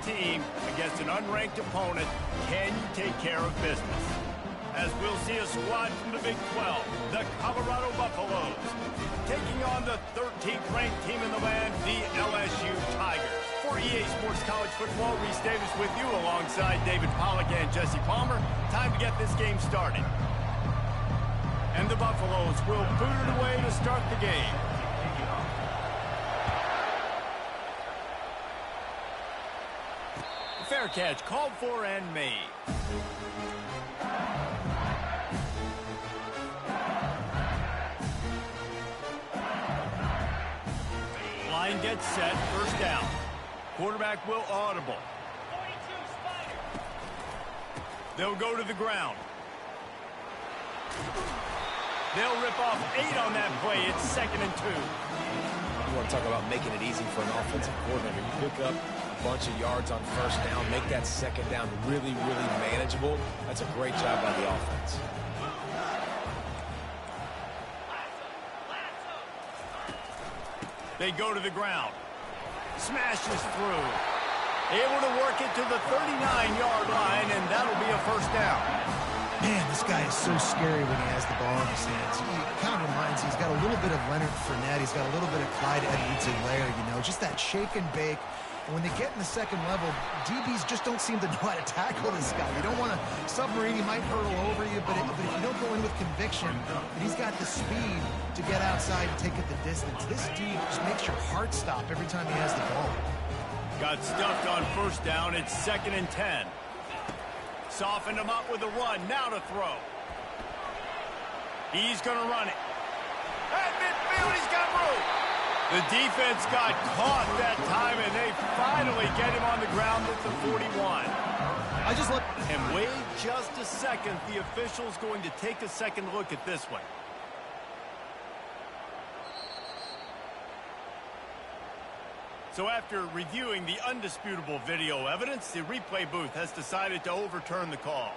team against an unranked opponent, can you take care of business? As we'll see a squad from the Big 12, the Colorado Buffaloes, taking on the 13th ranked team in the land, the LSU Tigers. For EA Sports College Football, Reese Davis with you alongside David Pollack and Jesse Palmer. Time to get this game started. And the Buffaloes will boot it away to start the game. Fair catch called for and made. Line gets set, first down. Quarterback will audible. They'll go to the ground. They'll rip off 8 on that play. It's 2nd and 2. You want to talk about making it easy for an offensive coordinator. You pick up a bunch of yards on first down, make that second down really, really manageable. That's a great job by the offense. They go to the ground. Smashes through. Able to work it to the 39-yard line, and that'll be a first down. Man, this guy is so scary when he has the ball in his hands. He kind of reminds me, he's got a little bit of Leonard Fournette. He's got a little bit of Clyde Edwards-Helaire, you know, just that shake and bake. And when they get in the second level, DBs just don't seem to know how to tackle this guy. You don't want to submarine, he might hurtle over you, but if you don't go in with conviction, and he's got the speed to get outside and take it the distance. This dude just makes your heart stop every time he has the ball. Got stuffed on first down. It's 2nd and 10. Softened him up with a run. Now to throw. He's going to run it. At midfield, he's got room. The defense got caught that time, and they finally get him on the ground at the 41. And wait just a second. The official's going to take a second look at this one. So after reviewing the undisputable video evidence, the replay booth has decided to overturn the call.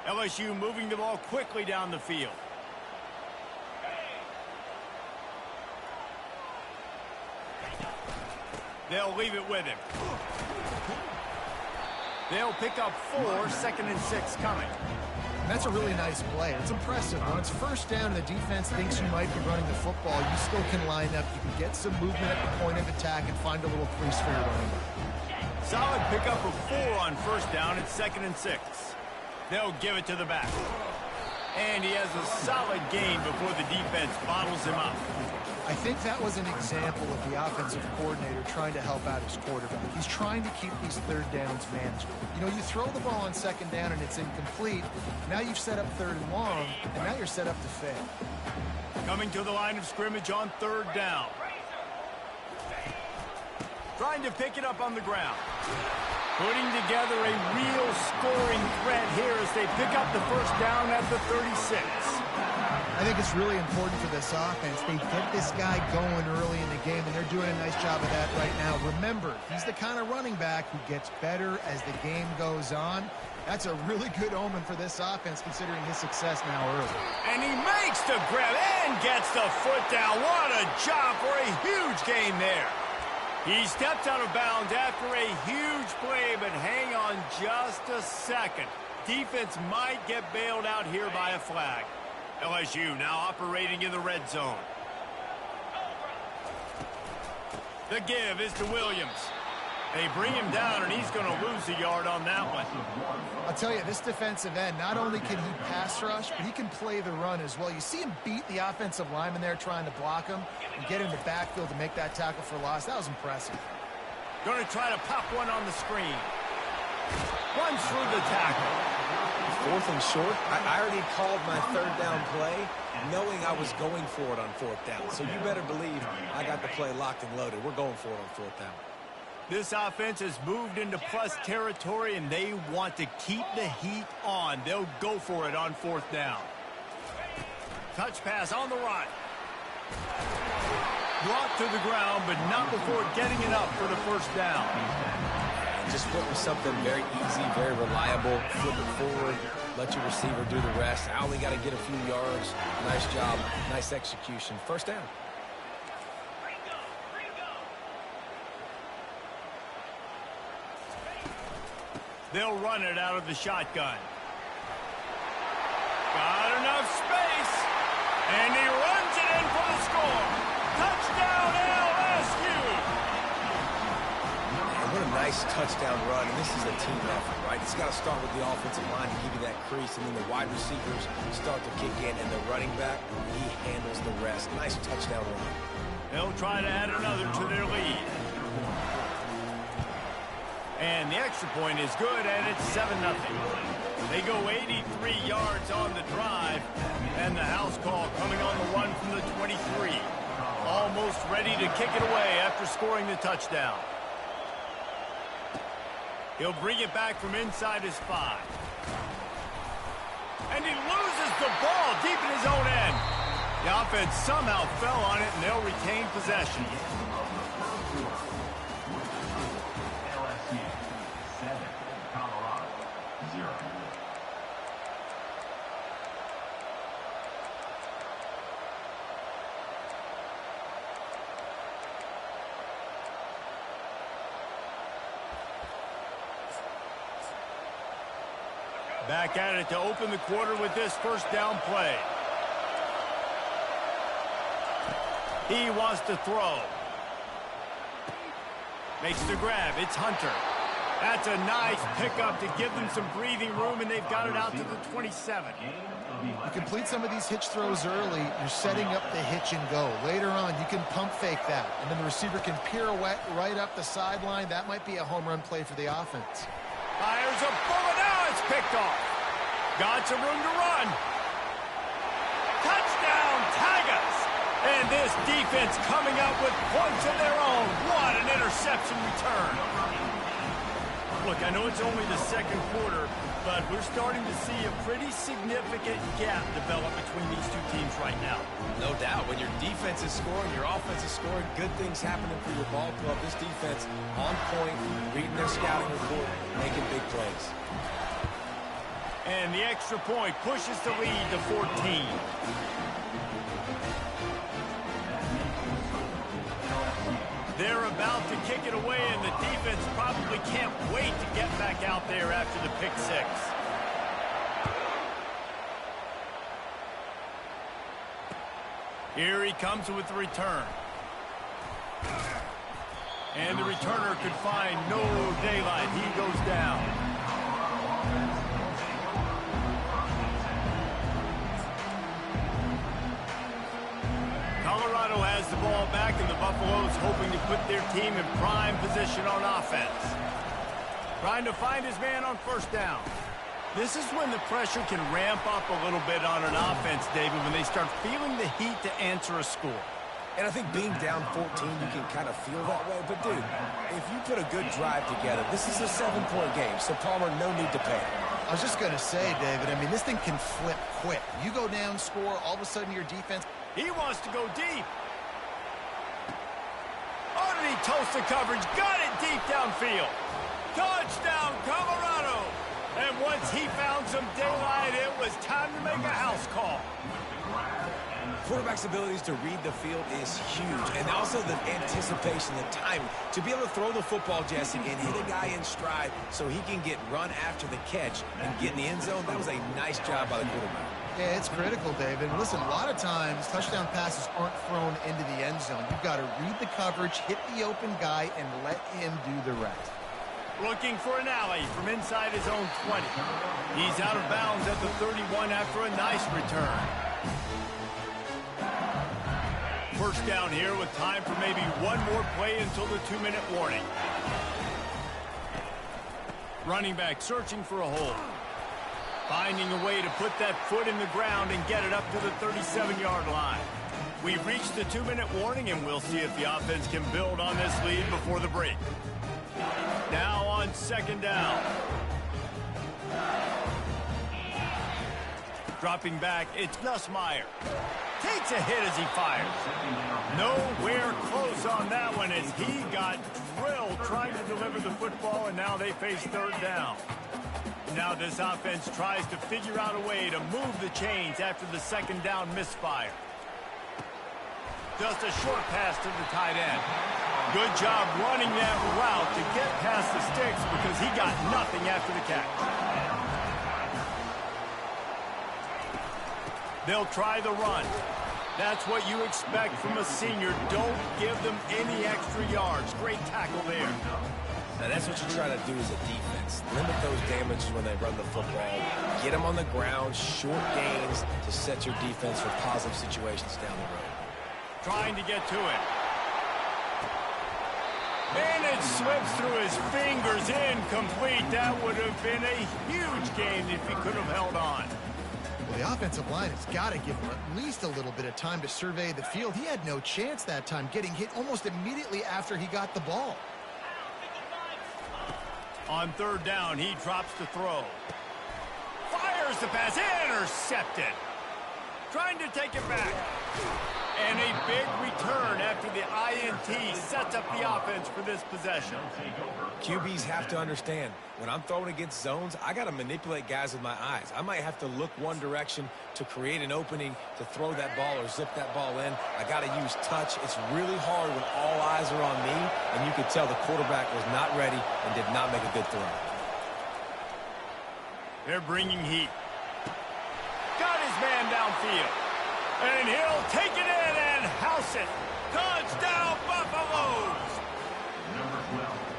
LSU moving the ball quickly down the field. They'll leave it with him. They'll pick up 4, 2nd and 6 coming. That's a really nice play. It's impressive. When it's first down and the defense thinks you might be running the football, you still can line up. You can get some movement at the point of attack and find a little crease for your running back. Solid pickup of 4 on first down. It's 2nd and 6. They'll give it to the back. And he has a solid gain before the defense bottles him up. I think that was an example of the offensive coordinator trying to help out his quarterback. He's trying to keep these third downs manageable. You know, you throw the ball on second down and it's incomplete. Now you've set up 3rd and long, and now you're set up to fail. Coming to the line of scrimmage on 3rd down. Trying to pick it up on the ground. Putting together a real scoring threat here as they pick up the first down at the 36. I think it's really important for this offense. They get this guy going early in the game, and they're doing a nice job of that right now. Remember, he's the kind of running back who gets better as the game goes on. That's a really good omen for this offense, considering his success now early. And he makes the grab and gets the foot down. What a job for a huge gain there. He stepped out of bounds after a huge play, but hang on just a second. Defense might get bailed out here by a flag. LSU now operating in the red zone. The give is to Williams. They bring him down, and he's going to lose a yard on that one. I'll tell you, this defensive end, not only can he pass rush, but he can play the run as well. You see him beat the offensive lineman there trying to block him and get him to backfield to make that tackle for loss. That was impressive. Going to try to pop one on the screen. Runs through the tackle. 4th and short. I already called my 3rd down play knowing I was going for it on 4th down. So you better believe I got the play locked and loaded. We're going for it on 4th down. This offense has moved into plus territory, and they want to keep the heat on. They'll go for it on 4th down. Touch pass on the run. Brought to the ground, but not before getting it up for the first down. Just flip with something very easy, very reliable. Flip it forward, let your receiver do the rest. I only got to get a few yards. Nice job, nice execution. First down. They'll run it out of the shotgun. Got enough space. And he runs it in for the score. Touchdown, LSU. And what a nice touchdown run. And this is a team effort, right? It's got to start with the offensive line to give you that crease. And then the wide receivers start to kick in. And the running back, he handles the rest. Nice touchdown run. They'll try to add another to their lead. And the extra point is good, and it's 7-0. They go 83 yards on the drive, and the house call coming on the run from the 23. Almost ready to kick it away after scoring the touchdown. He'll bring it back from inside his 5. And he loses the ball deep in his own end. The offense somehow fell on it, and they'll retain possession. Back at it to open the quarter with this first down play. He wants to throw. Makes the grab. It's Hunter. That's a nice pickup to give them some breathing room, and they've got it out to the 27. You complete some of these hitch throws early, you're setting up the hitch and go. Later on, you can pump fake that, and then the receiver can pirouette right up the sideline. That might be a home run play for the offense. Fires a bullet. Now it's picked off. Got some room to run. Touchdown, Tigers. And this defense coming up with points of their own. What an interception return. Look, I know it's only the second quarter, but we're starting to see a pretty significant gap develop between these two teams right now. No doubt. When your defense is scoring, your offense is scoring, good things happening for your ball club. This defense on point, reading their scouting report, making big plays. And the extra point pushes the lead to 14. They're about to kick it away, and the defense probably can't wait to get back out there after the pick six. Here he comes with the return. And the returner could find no daylight. He goes down. Colorado has the ball back, and the Buffaloes hoping to put their team in prime position on offense. Trying to find his man on first down. This is when the pressure can ramp up a little bit on an offense, David, when they start feeling the heat to answer a score. And I think being down 14, you can kind of feel that way. But, dude, if you put a good drive together, this is a 7-point game, so Palmer, no need to panic. I was just going to say, David, I mean, this thing can flip quick. You go down, score, all of a sudden your defense... He wants to go deep. Oh, did he toast the coverage? Got it deep downfield. Touchdown, Colorado. And once he found some daylight, it was time to make a house call. Quarterback's abilities to read the field is huge. And also the anticipation, the timing. To be able to throw the football, Jesse, and hit a guy in stride so he can get run after the catch and get in the end zone, that was a nice job by the quarterback. Yeah, it's critical, David. Listen, a lot of times touchdown passes aren't thrown into the end zone. You've got to read the coverage, hit the open guy, and let him do the rest. Looking for an alley from inside his own 20. He's out of bounds at the 31 after a nice return. First down here with time for maybe one more play until the 2-minute warning. Running back searching for a hole. Finding a way to put that foot in the ground and get it up to the 37-yard line. We've reached the 2-minute warning, and we'll see if the offense can build on this lead before the break. Now on second down. Dropping back, it's Nussmeier. Takes a hit as he fires. Nowhere close on that one as he got drilled trying to deliver the football, and now they face third down. Now this offense tries to figure out a way to move the chains after the second down misfire. Just a short pass to the tight end. Good job running that route to get past the sticks because he got nothing after the catch. They'll try the run. That's what you expect from a senior. Don't give them any extra yards. Great tackle there. Now, that's what you try to do as a defense. Limit those damages when they run the football. Get them on the ground, short gains to set your defense for positive situations down the road. Trying to get to it. And it slips through his fingers, incomplete. That would have been a huge gain if he could have held on. Well, the offensive line has got to give him at least a little bit of time to survey the field. He had no chance that time, getting hit almost immediately after he got the ball. On third down, he drops the throw. Fires the pass, intercepted. Trying to take it back. And a big return after the INT sets up the offense for this possession. QBs have to understand, when I'm throwing against zones, I got to manipulate guys with my eyes. I might have to look one direction to create an opening to throw that ball or zip that ball in. I got to use touch. It's really hard when all eyes are on me, and you could tell the quarterback was not ready and did not make a good throw. They're bringing heat. Got his man downfield. And he'll take it in and house it. Touchdown, Buffaloes!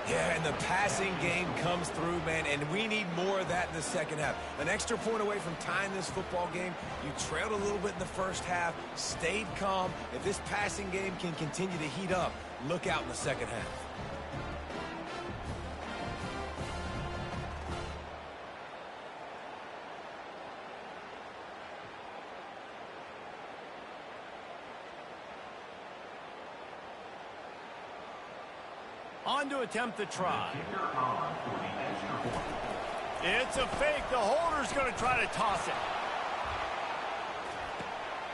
Yeah, and the passing game comes through, man, and we need more of that in the second half. An extra point away from tying this football game. You trailed a little bit in the first half, stayed calm. If this passing game can continue to heat up, look out in the second half. On to attempt the try. It's a fake. The holder's going to try to toss it.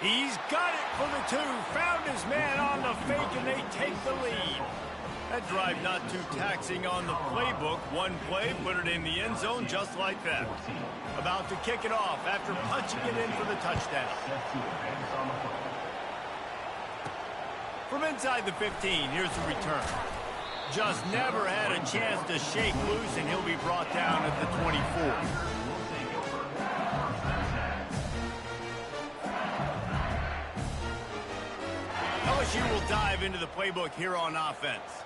He's got it for the 2. Found his man on the fake, and they take the lead. That drive not too taxing on the playbook. One play, put it in the end zone just like that. About to kick it off after punching it in for the touchdown. From inside the 15, here's the return. Just never had a chance to shake loose, and he'll be brought down at the 24. LSU will dive into the playbook here on offense.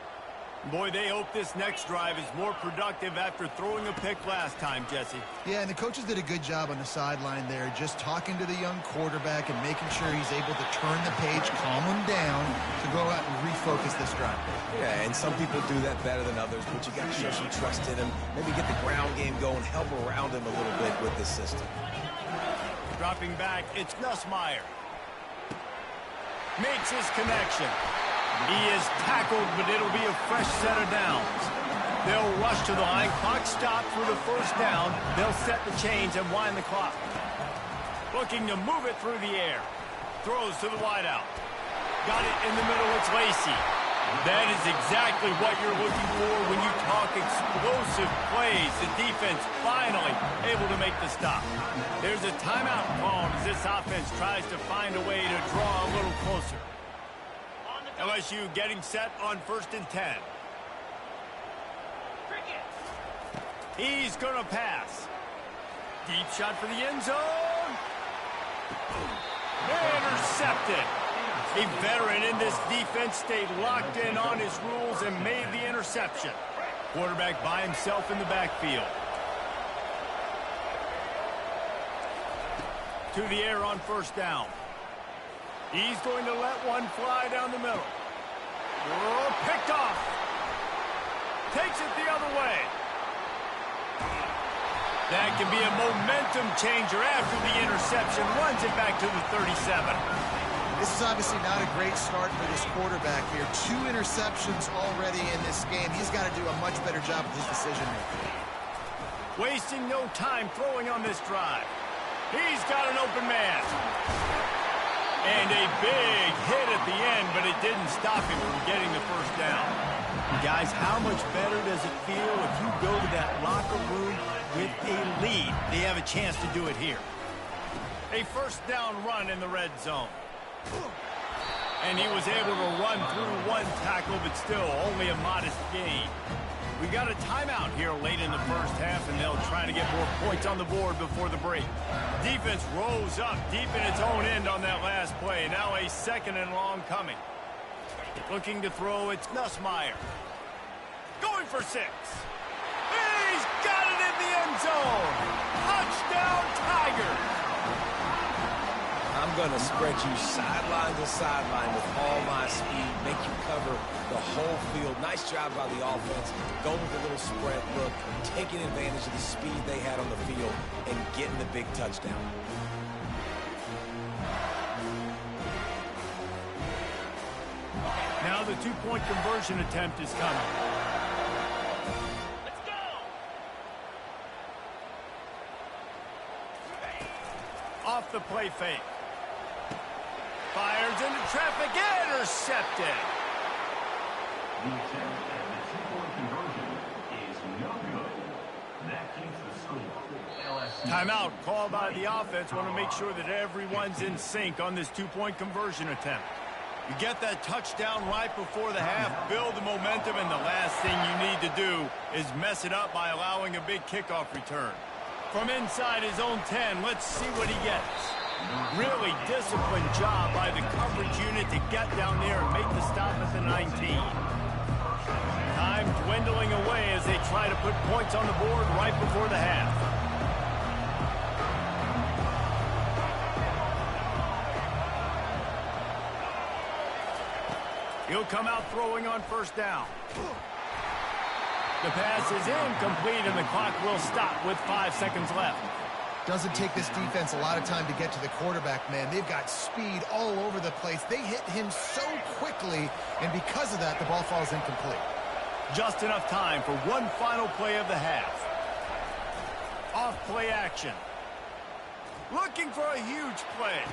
Boy, they hope this next drive is more productive after throwing a pick last time, Jesse. Yeah, and the coaches did a good job on the sideline there, just talking to the young quarterback and making sure he's able to turn the page, calm him down, to go out and refocus this drive. Yeah, and some people do that better than others, but you got to show some trust in him. Maybe get the ground game going, help around him a little bit with this system. Dropping back, it's Nussmeier. Makes his connection. He is tackled, but it'll be a fresh set of downs. They'll rush to the line. Clock stopped for the first down. They'll set the chains and wind the clock. Looking to move it through the air. Throws to the wideout. Got it in the middle. It's Lacey. That is exactly what you're looking for when you talk explosive plays. The defense finally able to make the stop. There's a timeout called as this offense tries to find a way to draw a little closer. LSU getting set on 1st and 10. He's going to pass. Deep shot for the end zone. Intercepted. A veteran in this defense stayed locked in on his rules and made the interception. Quarterback by himself in the backfield. To the air on 1st down. He's going to let one fly down the middle. Oh, picked off. Takes it the other way. That can be a momentum changer after the interception. Runs it back to the 37. This is obviously not a great start for this quarterback here. 2 interceptions already in this game. He's got to do a much better job with his decision-making. Wasting no time throwing on this drive. He's got an open man. And a big hit at the end, but it didn't stop him from getting the first down. Guys, how much better does it feel if you go to that locker room with a lead? They have a chance to do it here. A 1st down run in the red zone. And he was able to run through one tackle, but still only a modest gain. We got a timeout here late in the first half, and they'll try to get more points on the board before the break. Defense rose up deep in its own end on that last play. Now a 2nd and long coming. Looking to throw, it's Nussmeier. Going for 6. He's got it in the end zone. Touchdown, Tigers. I'm going to spread you sideline to sideline with all my speed, make you cover the whole field. Nice job by the offense. Go with a little spread look, taking advantage of the speed they had on the field and getting the big touchdown. Now the 2-point conversion attempt is coming. Let's go! Off the play fake. Fires into traffic, intercepted. The attempt at the 2-point conversion is no good. That keeps the score. LSU. Timeout called by the offense. Want to make sure that everyone's in sync on this 2-point conversion attempt. You get that touchdown right before the half, build the momentum, and the last thing you need to do is mess it up by allowing a big kickoff return. From inside his own 10, let's see what he gets. Really disciplined job by the coverage unit to get down there and make the stop at the 19. Time dwindling away as they try to put points on the board right before the half. He'll come out throwing on 1st down. The pass is incomplete, and the clock will stop with 5 seconds left. Doesn't take this defense a lot of time to get to the quarterback, man. They've got speed all over the place. They hit him so quickly, and because of that, the ball falls incomplete. Just enough time for one final play of the half. Off play action. Looking for a huge play.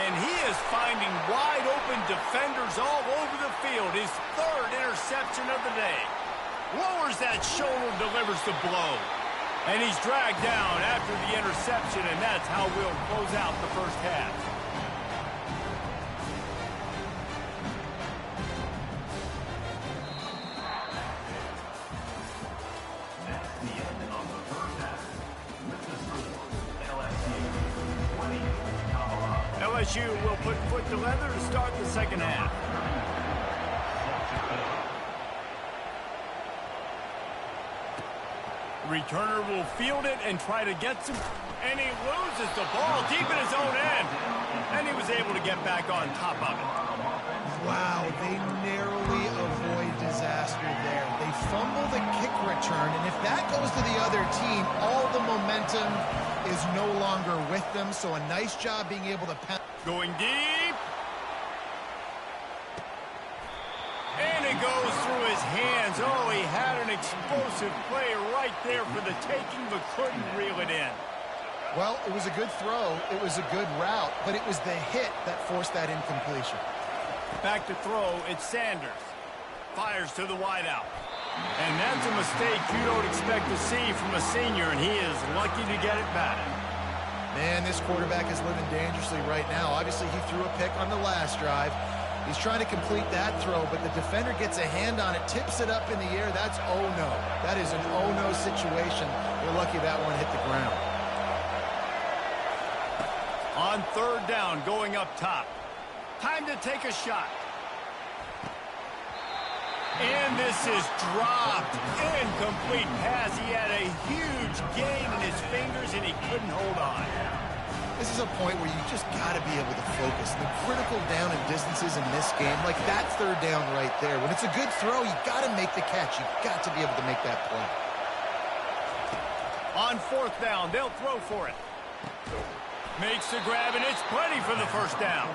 And he is finding wide open defenders all over the field. His 3rd interception of the day. Lowers that shoulder, delivers the blow. And he's dragged down after the interception, and that's how we'll close out the first half. That's the end of the first half. With the score, LSU 20, Colorado. LSU will put foot to leather to start the second half. Returner will field it and try to get some, and he loses the ball deep in his own end. And he was able to get back on top of it. Wow, they narrowly avoid disaster there. They fumble the kick return, and if that goes to the other team, all the momentum is no longer with them. So a nice job being able to pound. Going deep. And it goes through his hands. Oh, he had an explosive play right there for the taking, but couldn't reel it in. Well, it was a good throw. It was a good route, but it was the hit that forced that incompletion. Back to throw, it's Sanders. Fires to the wideout. And that's a mistake you don't expect to see from a senior, and he is lucky to get it back. Man, this quarterback is living dangerously right now. Obviously, he threw a pick on the last drive. He's trying to complete that throw, but the defender gets a hand on it, tips it up in the air. That's oh-no. That is an oh-no situation. We're lucky that one hit the ground. On 3rd down, going up top. Time to take a shot. And this is dropped. Incomplete pass. He had a huge gain in his fingers, and he couldn't hold on. This is a point where you just got to be able to focus. The critical down and distances in this game, like that 3rd down right there. When it's a good throw, you got to make the catch. You got to be able to make that play. On 4th down, they'll throw for it. Makes the grab, and it's plenty for the 1st down.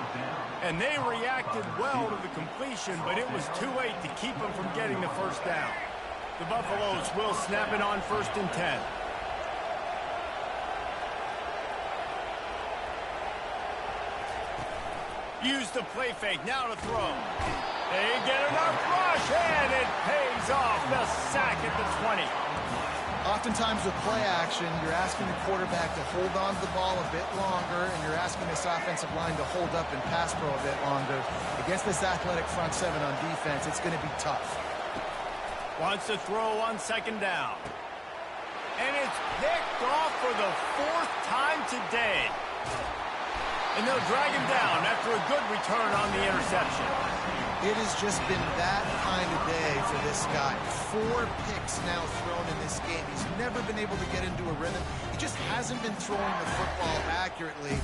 And they reacted well to the completion, but it was too late to keep them from getting the 1st down. The Buffaloes will snap it on 1st and 10. Use the play fake, now to throw. They get enough rush, and it pays off. The sack at the 20. Oftentimes with play action, you're asking the quarterback to hold on to the ball a bit longer, and you're asking this offensive line to hold up and pass pro a bit longer. Against this athletic front 7 on defense, it's going to be tough. Wants to throw on second down. And it's picked off for the 4th time today. And they'll drag him down after a good return on the interception. It has just been that kind of day for this guy. 4 picks now thrown in this game. He's never been able to get into a rhythm. He just hasn't been throwing the football accurately.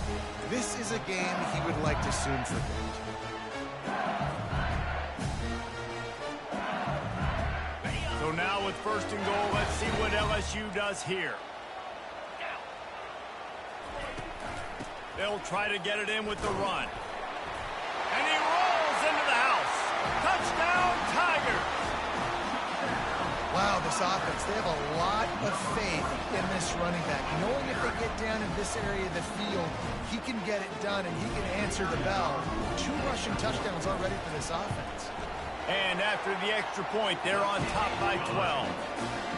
This is a game he would like to soon forget. So now with 1st and goal, let's see what LSU does here. They'll try to get it in with the run. And he rolls into the house. Touchdown, Tigers! Wow, this offense, they have a lot of faith in this running back. Knowing if they get down in this area of the field, he can get it done and he can answer the bell. 2 rushing touchdowns already for this offense. And after the extra point, they're on top by 12.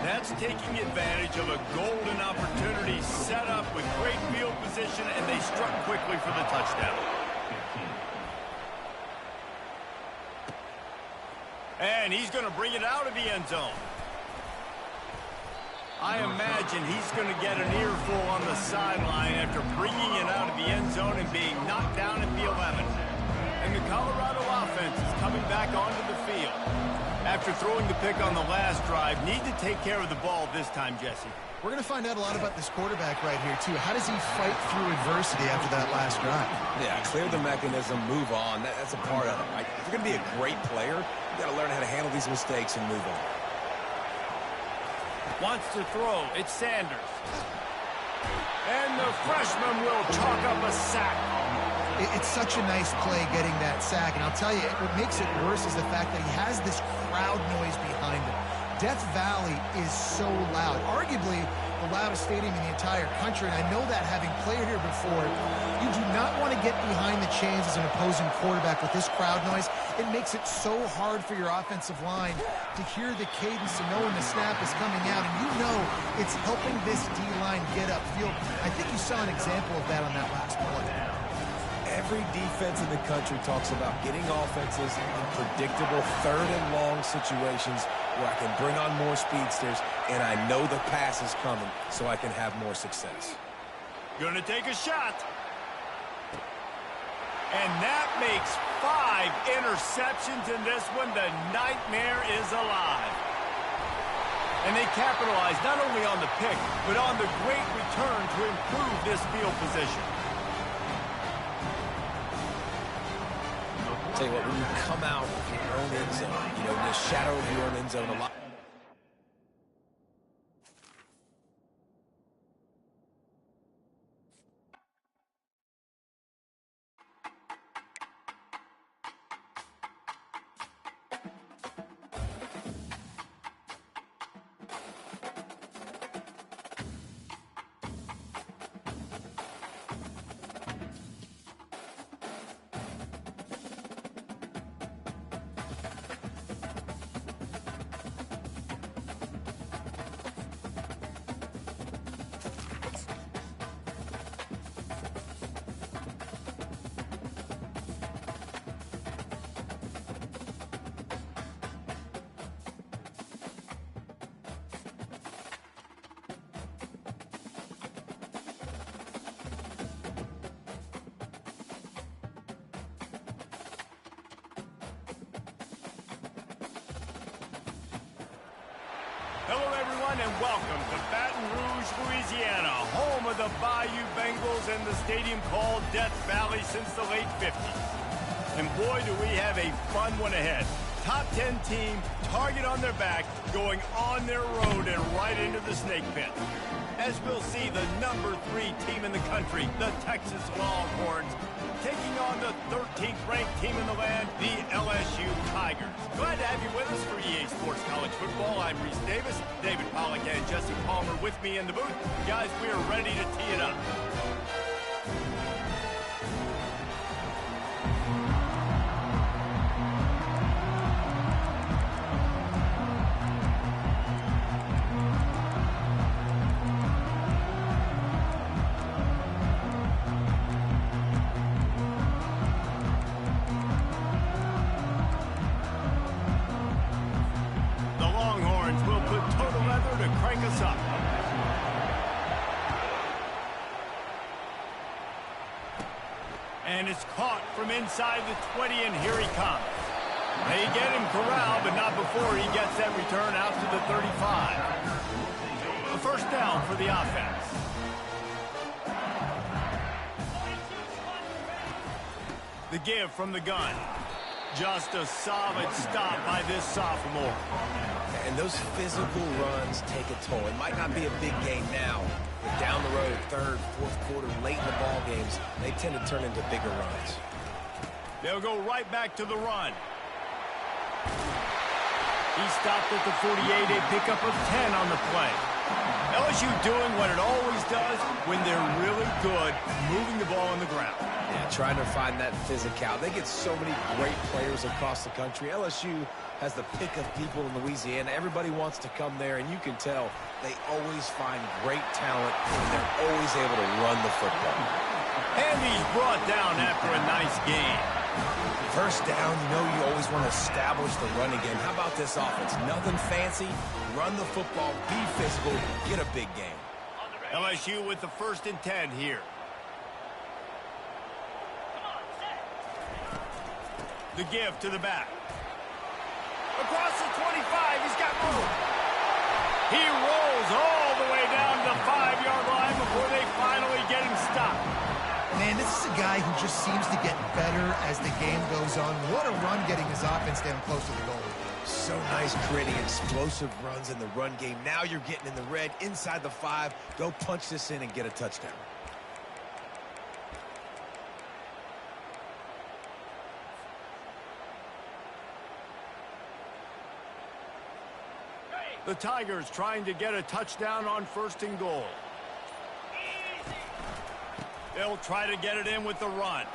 That's taking advantage of a golden opportunity set up with great field position, and they struck quickly for the touchdown. And he's going to bring it out of the end zone. I imagine he's going to get an earful on the sideline after bringing it out of the end zone and being knocked down at the 11. And the Colorado offense is coming back onto the field. After throwing the pick on the last drive, need to take care of the ball this time, Jesse. We're going to find out a lot about this quarterback right here, too. How does he fight through adversity after that last drive? Yeah, clear the mechanism, move on. That's a part of it, right? If you're going to be a great player, you got to learn how to handle these mistakes and move on. Wants to throw. It's Sanders. And the freshman will chalk up a sack. It's such a nice play getting that sack. And I'll tell you, what makes it worse is the fact that he has this crowd noise behind him. Death Valley is so loud. Arguably the loudest stadium in the entire country. And I know that having played here before, you do not want to get behind the chains as an opposing quarterback with this crowd noise. It makes it so hard for your offensive line to hear the cadence and knowing the snap is coming out. And you know it's helping this D-line get upfield. I think you saw an example of that on that last play. Every defense in the country talks about getting offenses in predictable 3rd and long situations where I can bring on more speedsters and I know the pass is coming so I can have more success. Gonna take a shot. And that makes 5 interceptions in this one. The nightmare is alive. And they capitalize not only on the pick, but on the great return to improve this field position. Tell you what, when you come out of your own end zone, you know, in the shadow of your own end zone, a lot. Hello, everyone, and welcome to Baton Rouge, Louisiana, home of the Bayou Bengals and the stadium called Death Valley since the late 50s. And boy, do we have a fun one ahead. Top 10 team, target on their back, going on their road and right into the snake pit. As we'll see, the number 3 team in the country, the Texas Longhorns, taking on the 13th ranked team in the land, the LSU Tigers. Glad to have you with us for EA Sports College Football. I'm Reese Davis, David Pollack and Jesse Palmer with me in the booth. Guys, we are ready to tee it up. crank us up. And it's caught from inside the 20, and here he comes. They get him corralled, but not before he gets that return out to the 35. A first down for the offense. The give from the gun. Just a solid stop by this sophomore. And those physical runs take a toll. It might not be a big game now, but down the road, third, fourth quarter, late in the ball games, they tend to turn into bigger runs. They'll go right back to the run. He stopped at the 48, a pickup of 10 on the play. LSU doing what it always does when they're really good, moving the ball on the ground. Yeah, trying to find that physical. They get so many great players across the country. LSU has the pick of people in Louisiana. Everybody wants to come there, and you can tell they always find great talent, and they're always able to run the football. And he's brought down after a nice game. First down, you know you always want to establish the running game. How about this offense? Nothing fancy. Run the football, be physical, get a big game. LSU with the 1st and 10 here. The give to the back. Across the 25, he's got room. He rolls all the way down to the 5-yard line before they finally get him stopped. Man, this is a guy who just seems to get better as the game goes on. What a run getting his offense down close to the goal. So nice creating explosive runs in the run game. Now you're getting in the red, inside the 5. Go punch this in and get a touchdown. The Tigers trying to get a touchdown on 1st and goal. They'll try to get it in with the run.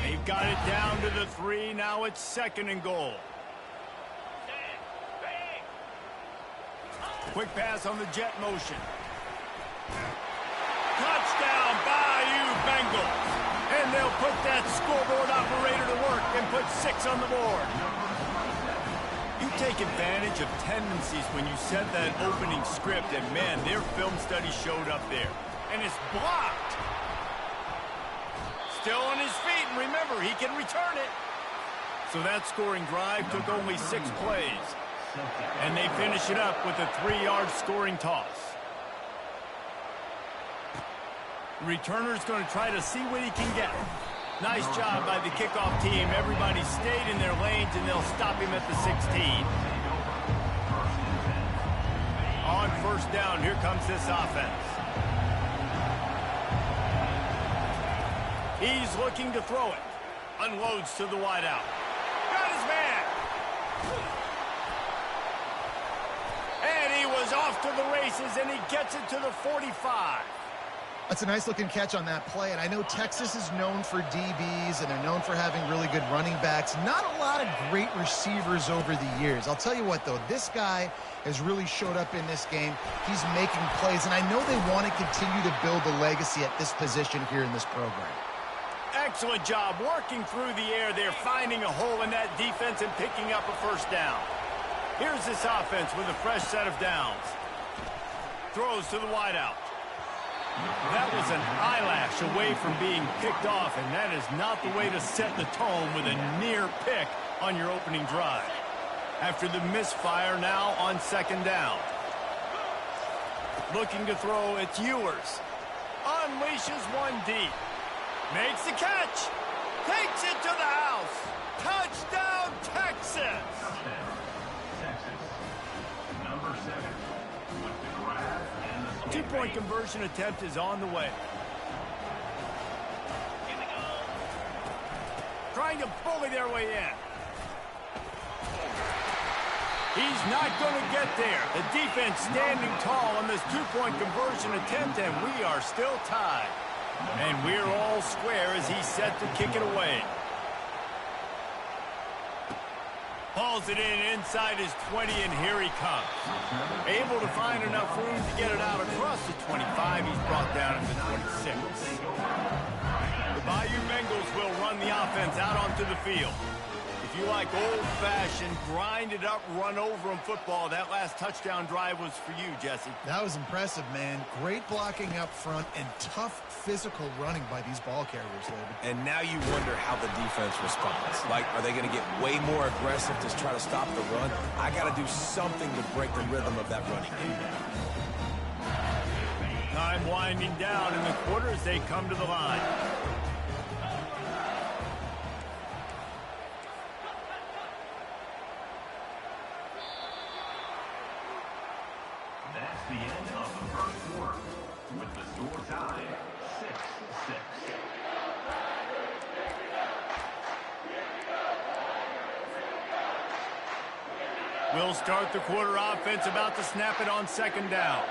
They've got it down to the 3. Now it's 2nd and goal. Quick pass on the jet motion. Touchdown, Bayou Bengals. And they'll put that scoreboard operator to work and put 6 on the board. You take advantage of tendencies when you set that opening script, and man, their film study showed up there. And it's blocked. Still on his feet, and remember, he can return it. So that scoring drive took only 6 plays. And they finish it up with a 3-yard scoring toss. Returner's going to try to see what he can get. Nice job by the kickoff team. Everybody stayed in their lanes, and they'll stop him at the 16. On 1st down, here comes this offense. He's looking to throw it. Unloads to the wideout. Got his man. And he was off to the races, and he gets it to the 45. That's a nice-looking catch on that play, and I know Texas is known for DBs, and they're known for having really good running backs. Not a lot of great receivers over the years. I'll tell you what, though, this guy has really showed up in this game. He's making plays, and I know they want to continue to build a legacy at this position here in this program. Excellent job working through the air there, finding a hole in that defense and picking up a 1st down. Here's this offense with a fresh set of downs. Throws to the wideout. That was an eyelash away from being picked off, and that is not the way to set the tone with a near pick on your opening drive. After the misfire, now on 2nd down. Looking to throw, it's Ewers. Unleashes one deep. Makes the catch. Takes it to the house. Touchdown, Texas! Number 7 with the grab and the 2-point conversion attempt is on the way. Trying to bully their way in. He's not going to get there. The defense standing tall on this 2-point conversion attempt, and we are still tied. And we're all square as he's set to kick it away. Hauls it in inside his 20, and here he comes. Able to find enough room to get it out across the 25. He's brought down at the 26. The Bayou Bengals will run the offense out onto the field. If you like old-fashioned, grind-it-up, run-over-'em football, that last touchdown drive was for you, Jesse. That was impressive, man. Great blocking up front and tough physical running by these ball carriers, David. And now you wonder how the defense responds. Like, are they going to get way more aggressive to try to stop the run? I got to do something to break the rhythm of that running game. Time winding down in the quarter as they come to the line. That's the end of the first quarter, with the score tied 6-6. We'll start the quarter offense, about to snap it on second down.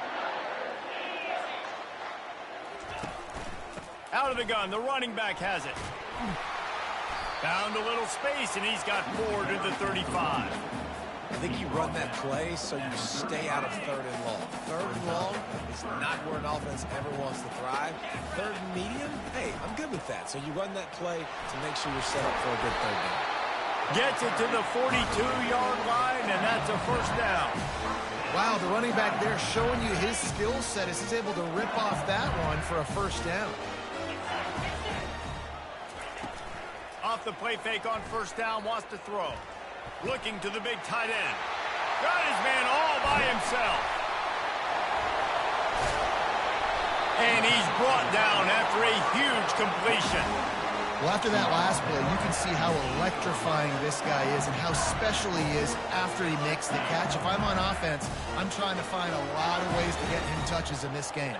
Out of the gun, the running back has it. Found a little space, and he's got 4 to the 35. I think you run that play so you stay out of third and long. Third and long is not where an offense ever wants to thrive. Third and medium, hey, I'm good with that. So you run that play to make sure you're set up for a good third down. Gets it to the 42-yard line, and that's a first down. Wow, the running back there showing you his skill set as he's able to rip off that one for a first down. Off the play fake on first down, wants to throw. Looking to the big tight end. Got his man all by himself. And he's brought down after a huge completion. Well, after that last play, you can see how electrifying this guy is and how special he is after he makes the catch. If I'm on offense, I'm trying to find a lot of ways to get him touches in this game.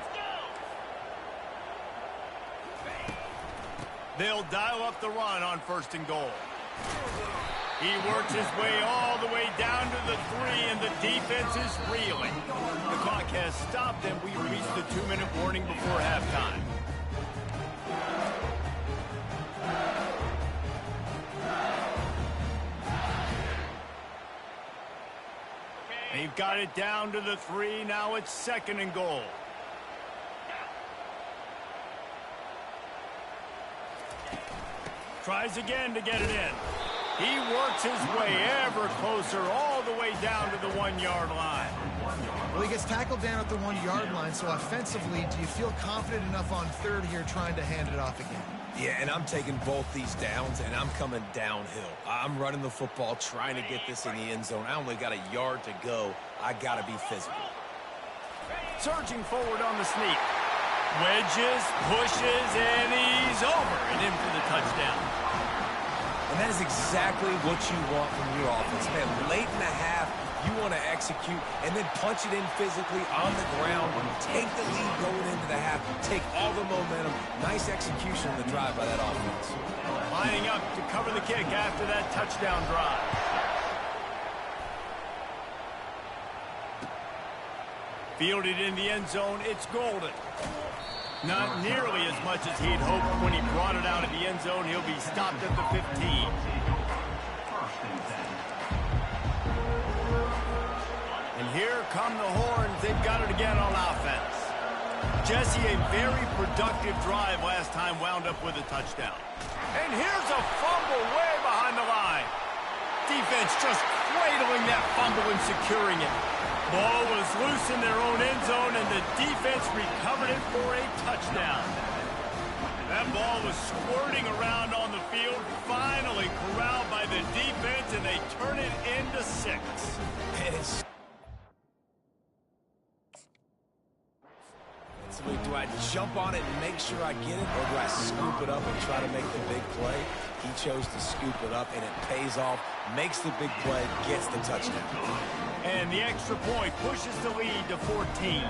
They'll dial up the run on first and goal. He works his way all the way down to the 3, and the defense is reeling. The clock has stopped, and we reached the 2-minute warning before halftime. They've got it down to the 3. Now it's second and goal. Tries again to get it in. He works his way ever closer all the way down to the 1-yard line. Well, he gets tackled down at the 1-yard line, so offensively, do you feel confident enough on third here trying to hand it off again? Yeah, and I'm taking both these downs, and I'm coming downhill. I'm running the football, trying to get this in the end zone. I only got a yard to go. I got to be physical. Surging forward on the sneak. Wedges, pushes, and he's over and in for the touchdown. And that is exactly what you want from your offense. Man, late in the half, you want to execute and then punch it in physically on the ground. Take the lead going into the half. Take all the momentum. Nice execution of the drive by that offense. Lining up to cover the kick after that touchdown drive. Fielded in the end zone, it's Golden. Not nearly as much as he'd hoped when he brought it out of the end zone. He'll be stopped at the 15. And here come the horns. They've got it again on offense. Jesse, a very productive drive last time, wound up with a touchdown. And here's a fumble way behind the line. Defense just cradling that fumble and securing it. Ball was loose in their own end zone, and the defense recovered it for a touchdown. That ball was squirting around on the field, finally corralled by the defense, and they turn it into 6. And it's... So do I jump on it and make sure I get it, or do I scoop it up and try to make the big play? He chose to scoop it up, and it pays off, makes the big play, gets the touchdown. And the extra point pushes the lead to 14.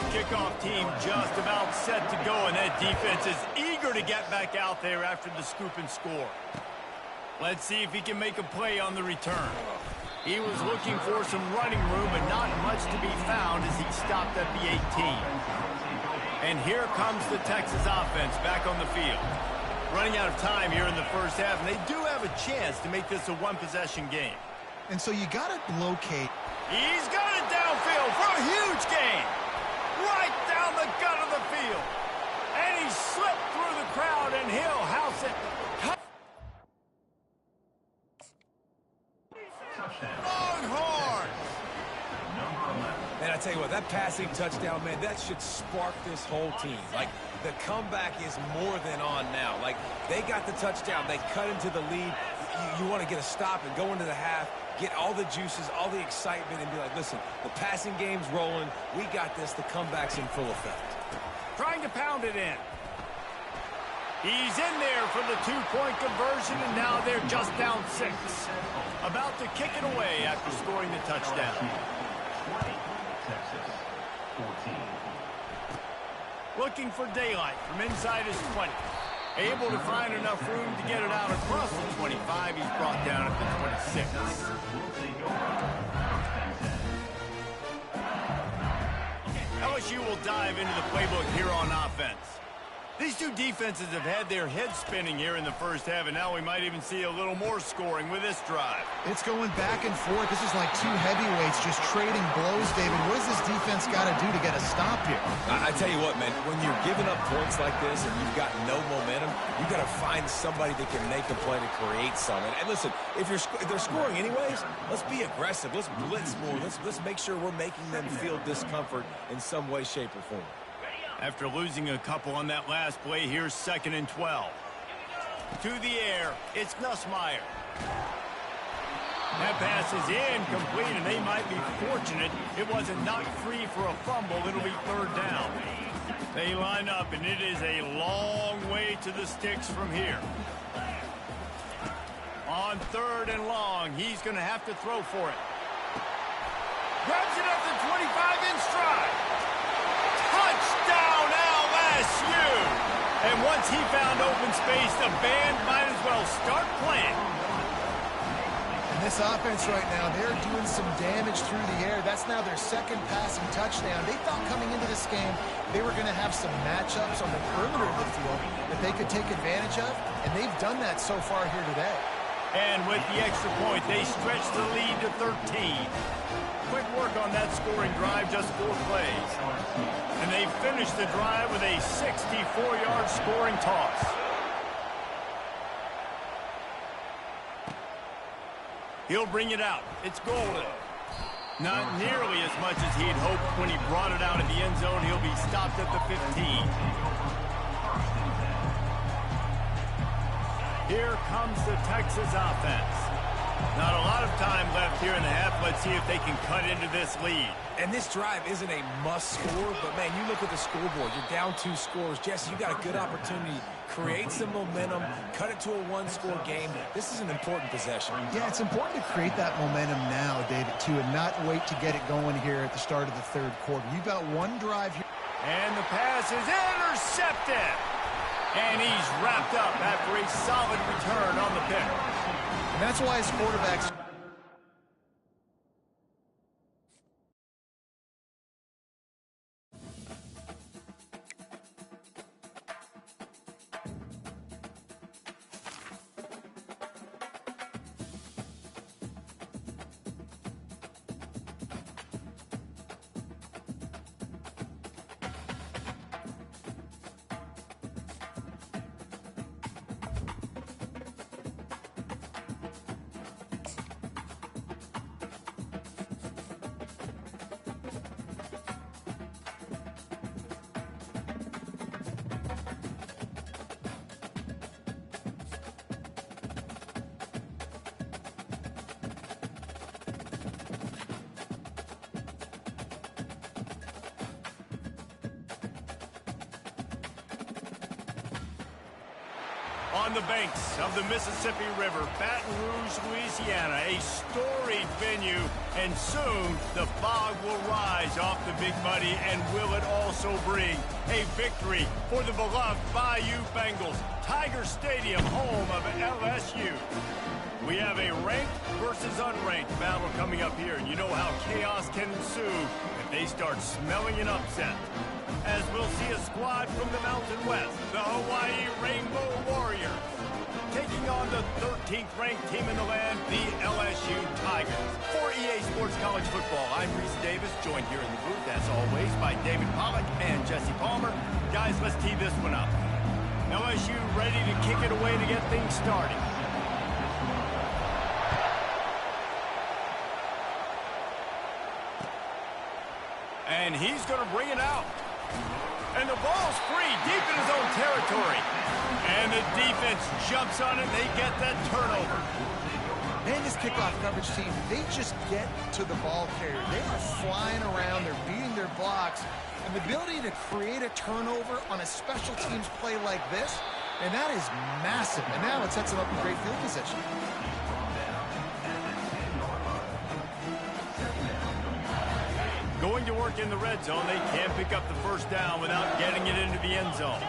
Kickoff team just about set to go, and that defense is eager to get back out there after the scoop and score. Let's see if he can make a play on the return. He was looking for some running room, but not much to be found as he stopped at the 18. And here comes the Texas offense back on the field. Running out of time here in the first half, and they do have a chance to make this a one-possession game. And so you got to locate. He's got it downfield for a huge gain. Right down the gut of the field. And he slipped through the crowd, and he'll house it. Longhorn! Man, I tell you what, that passing touchdown, man, that should spark this whole team. Like, the comeback is more than on now. Like, they got the touchdown. They cut into the lead. You want to get a stop and go into the half, get all the juices, all the excitement, and be like, listen, the passing game's rolling. We got this. The comeback's in full effect. Trying to pound it in. He's in there for the two-point conversion, and now they're just down 6. About to kick it away after scoring the touchdown. 20, Texas, 14. Looking for daylight from inside his 20. Able to find enough room to get it out across the 25. He's brought down at the 26. LSU will dive into the playbook here on offense. These two defenses have had their heads spinning here in the first half, and now we might even see a little more scoring with this drive. It's going back and forth. This is like two heavyweights just trading blows, David. What does this defense got to do to get a stop here? I tell you what, man, when you're giving up points like this and you've got no momentum, you've got to find somebody that can make a play to create something. And listen, if they're scoring anyways, let's be aggressive. Let's blitz more. Let's make sure we're making them feel discomfort in some way, shape, or form. After losing a couple on that last play, here's 2nd and 12. To the air, it's Nussmeier. That pass is incomplete, and they might be fortunate it wasn't knocked free for a fumble. It'll be 3rd down. They line up, and it is a long way to the sticks from here. On 3rd and long, he's going to have to throw for it. Grabs it up to 25 in stride. Touchdown, LSU! And once he found open space, the band might as well start playing. And this offense right now, they're doing some damage through the air. That's now their 2nd passing touchdown. They thought coming into this game they were going to have some matchups on the perimeter of the field that they could take advantage of, and they've done that so far here today. And with the extra point, they stretch the lead to 13. Quick work on that scoring drive, just 4 plays. And they finish the drive with a 64-yard scoring toss. He'll bring it out. It's golden. Not nearly as much as he'd hoped when he brought it out of the end zone. He'll be stopped at the 15. Here comes the Texas offense. Not a lot of time left here in the half. Let's see if they can cut into this lead. And this drive isn't a must score, but, man, you look at the scoreboard. You're down 2 scores. Jesse, you got a good opportunity. Create some momentum. Cut it to a 1-score game. This is an important possession. Yeah, it's important to create that momentum now, David, too, and not wait to get it going here at the start of the 3rd quarter. You've got one drive here. And the pass is intercepted. And he's wrapped up after a solid return on the pick. And that's why his quarterbacks... On the banks of the Mississippi River, Baton Rouge, Louisiana, a storied venue, and soon the fog will rise off the Big Muddy, and will it also bring a victory for the beloved Bayou Bengals, Tiger Stadium, home of LSU. We have a ranked versus unranked battle coming up here, and you know how chaos can ensue if they start smelling an upset. As we'll see a squad from the Mountain West, the Hawaii Rainbow Warriors, taking on the 13th ranked team in the land, the LSU Tigers. For EA Sports College Football, I'm Reese Davis, joined here in the booth, as always, by David Pollack and Jesse Palmer. Guys, let's tee this one up. LSU ready to kick it away to get things started. And he's going to bring it out. And the ball's free, deep in his own territory. And the defense jumps on it, and they get that turnover. Man, this kickoff coverage team, they just get to the ball carrier. They are flying around, they're beating their blocks. And the ability to create a turnover on a special teams play like this, and that is massive. And now it sets them up in great field position. Going to work in the red zone, they can't pick up the first down without getting it into the end zone.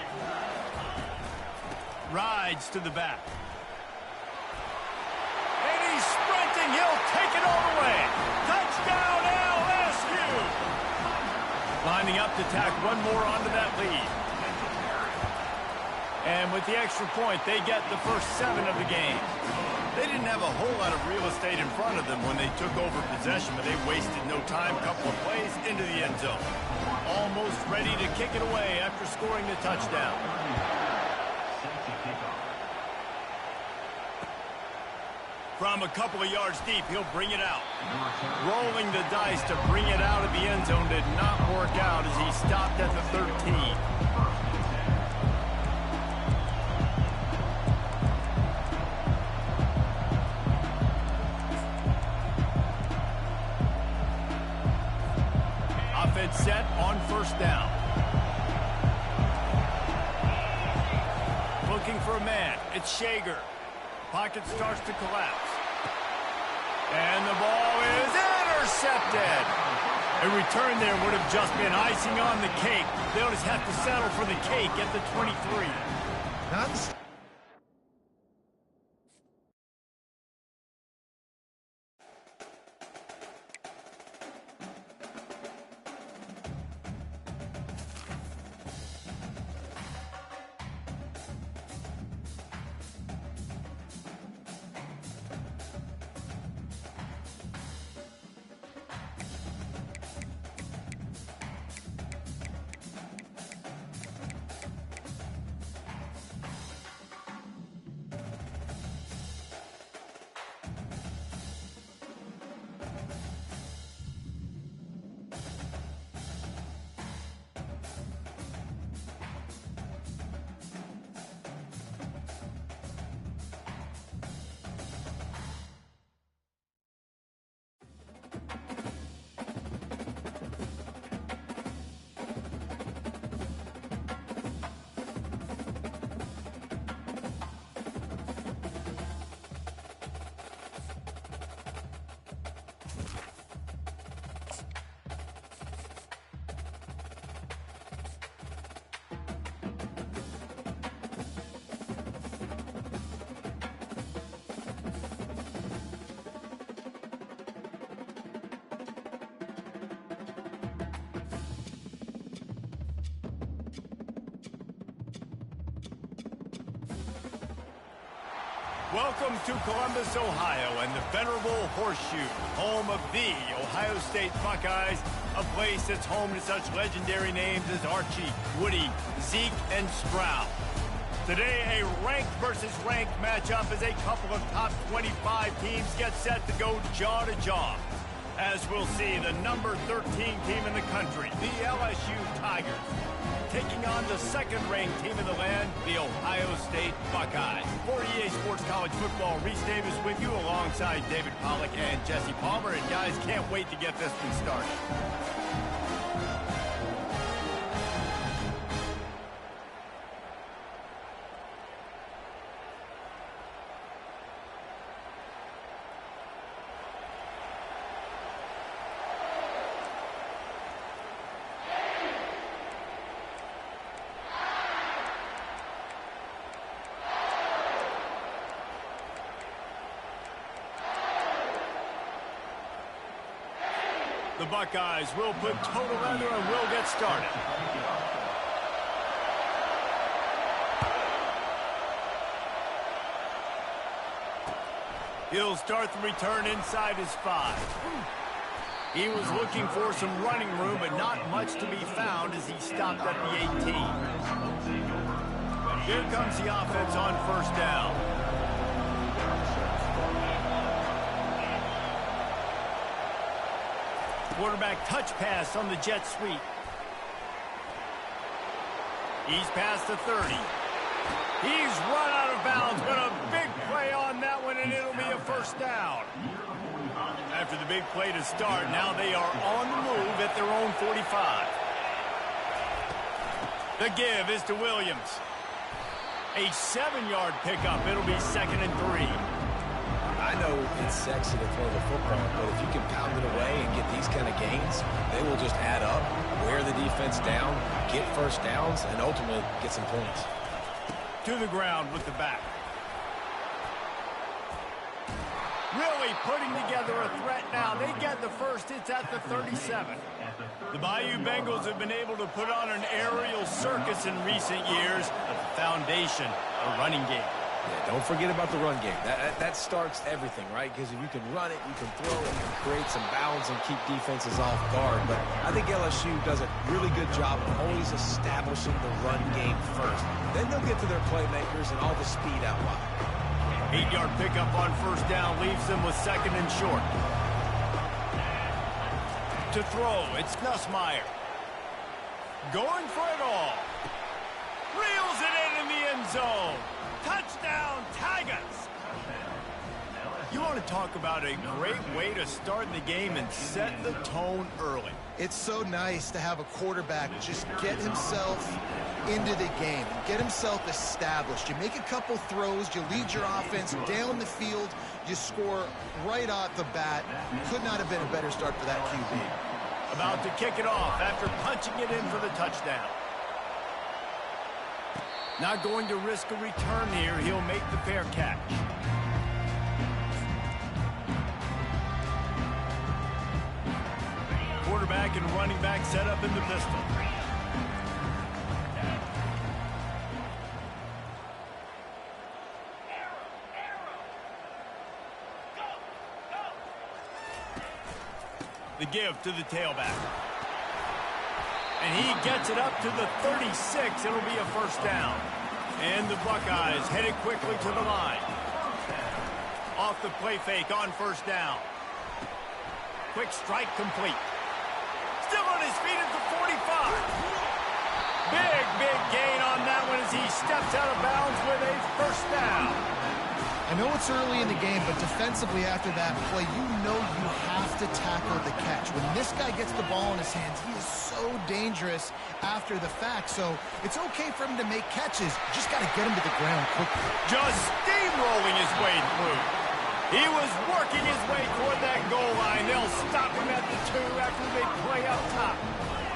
Rides to the back. And he's sprinting. He'll take it all the way. Touchdown, LSU! Lining up to tack one more onto that lead. And with the extra point, they get the first 7 of the game. They didn't have a whole lot of real estate in front of them when they took over possession, but they wasted no time. Couple of plays into the end zone. Almost ready to kick it away after scoring the touchdown. From a couple of yards deep, he'll bring it out. Rolling the dice to bring it out of the end zone did not work out as he stopped at the 13. Offense set on first down. Looking for a man. It's Shager. Pocket starts to collapse. And the ball is intercepted. A return there would have just been icing on the cake. They'll just have to settle for the cake at the 23. Not the Welcome to Columbus, Ohio, and the venerable Horseshoe, home of the Ohio State Buckeyes, a place that's home to such legendary names as Archie, Woody, Zeke, and Stroud. Today, a ranked versus ranked matchup as a couple of top 25 teams get set to go jaw to jaw. As we'll see, the number 13 team in the country, the LSU Tigers, taking on the second-ranked team in the land, the Ohio State Buckeyes. For EA Sports College Football, Reese Davis with you alongside David Pollack and Jesse Palmer. And guys, can't wait to get this one started. The Buckeyes will put total leather and will get started. He'll start the return inside his 5. He was looking for some running room, but not much to be found as he stopped at the 18. Here comes the offense on first down. Quarterback touch pass on the jet sweep. He's past the 30. He's run out of bounds, but a big play on that one, and it'll be a first down. After the big play to start, now they are on the move at their own 45. The give is to Williams. A 7-yard pickup. It'll be 2nd and 3. I know it's sexy to throw the football, but if you can pound it away and get these kind of gains, they will just add up, wear the defense down, get first downs, and ultimately get some points. To the ground with the back. Really putting together a threat now. They get the first. It's at the 37. The Bayou Bengals have been able to put on an aerial circus in recent years, but the foundation, a running game. Yeah, don't forget about the run game. That starts everything, right? Because if you can run it, you can throw it, you can create some bounds and keep defenses off guard. But I think LSU does a really good job of always establishing the run game first. Then they'll get to their playmakers and all the speed out wide. 8-yard pickup on first down leaves them with 2nd and short. To throw, it's Nussmeier. Going for it all. Reels it in the end zone. Touchdown, Tigers! You want to talk about a great way to start the game and set the tone early. It's so nice to have a quarterback just get himself into the game, get himself established. You make a couple throws, you lead your offense down the field, you score right off the bat. Could not have been a better start for that QB. About to kick it off after punching it in for the touchdown. Not going to risk a return here. He'll make the fair catch. Quarterback and running back set up in the pistol. The give to the tailback. And he gets it up to the 36. It'll be a first down. And the Buckeyes headed quickly to the line. Off the play fake on first down. Quick strike complete. Still on his feet at the 45. Big gain on that one as he steps out of bounds with a first down. I know it's early in the game, but defensively after that play, you know you have to tackle the catch. When this guy gets the ball in his hands, he is so dangerous after the fact. So it's okay for him to make catches. Just got to get him to the ground quickly. Just steamrolling his way through. He was working his way toward that goal line. They'll stop him at the 2 after they play up top.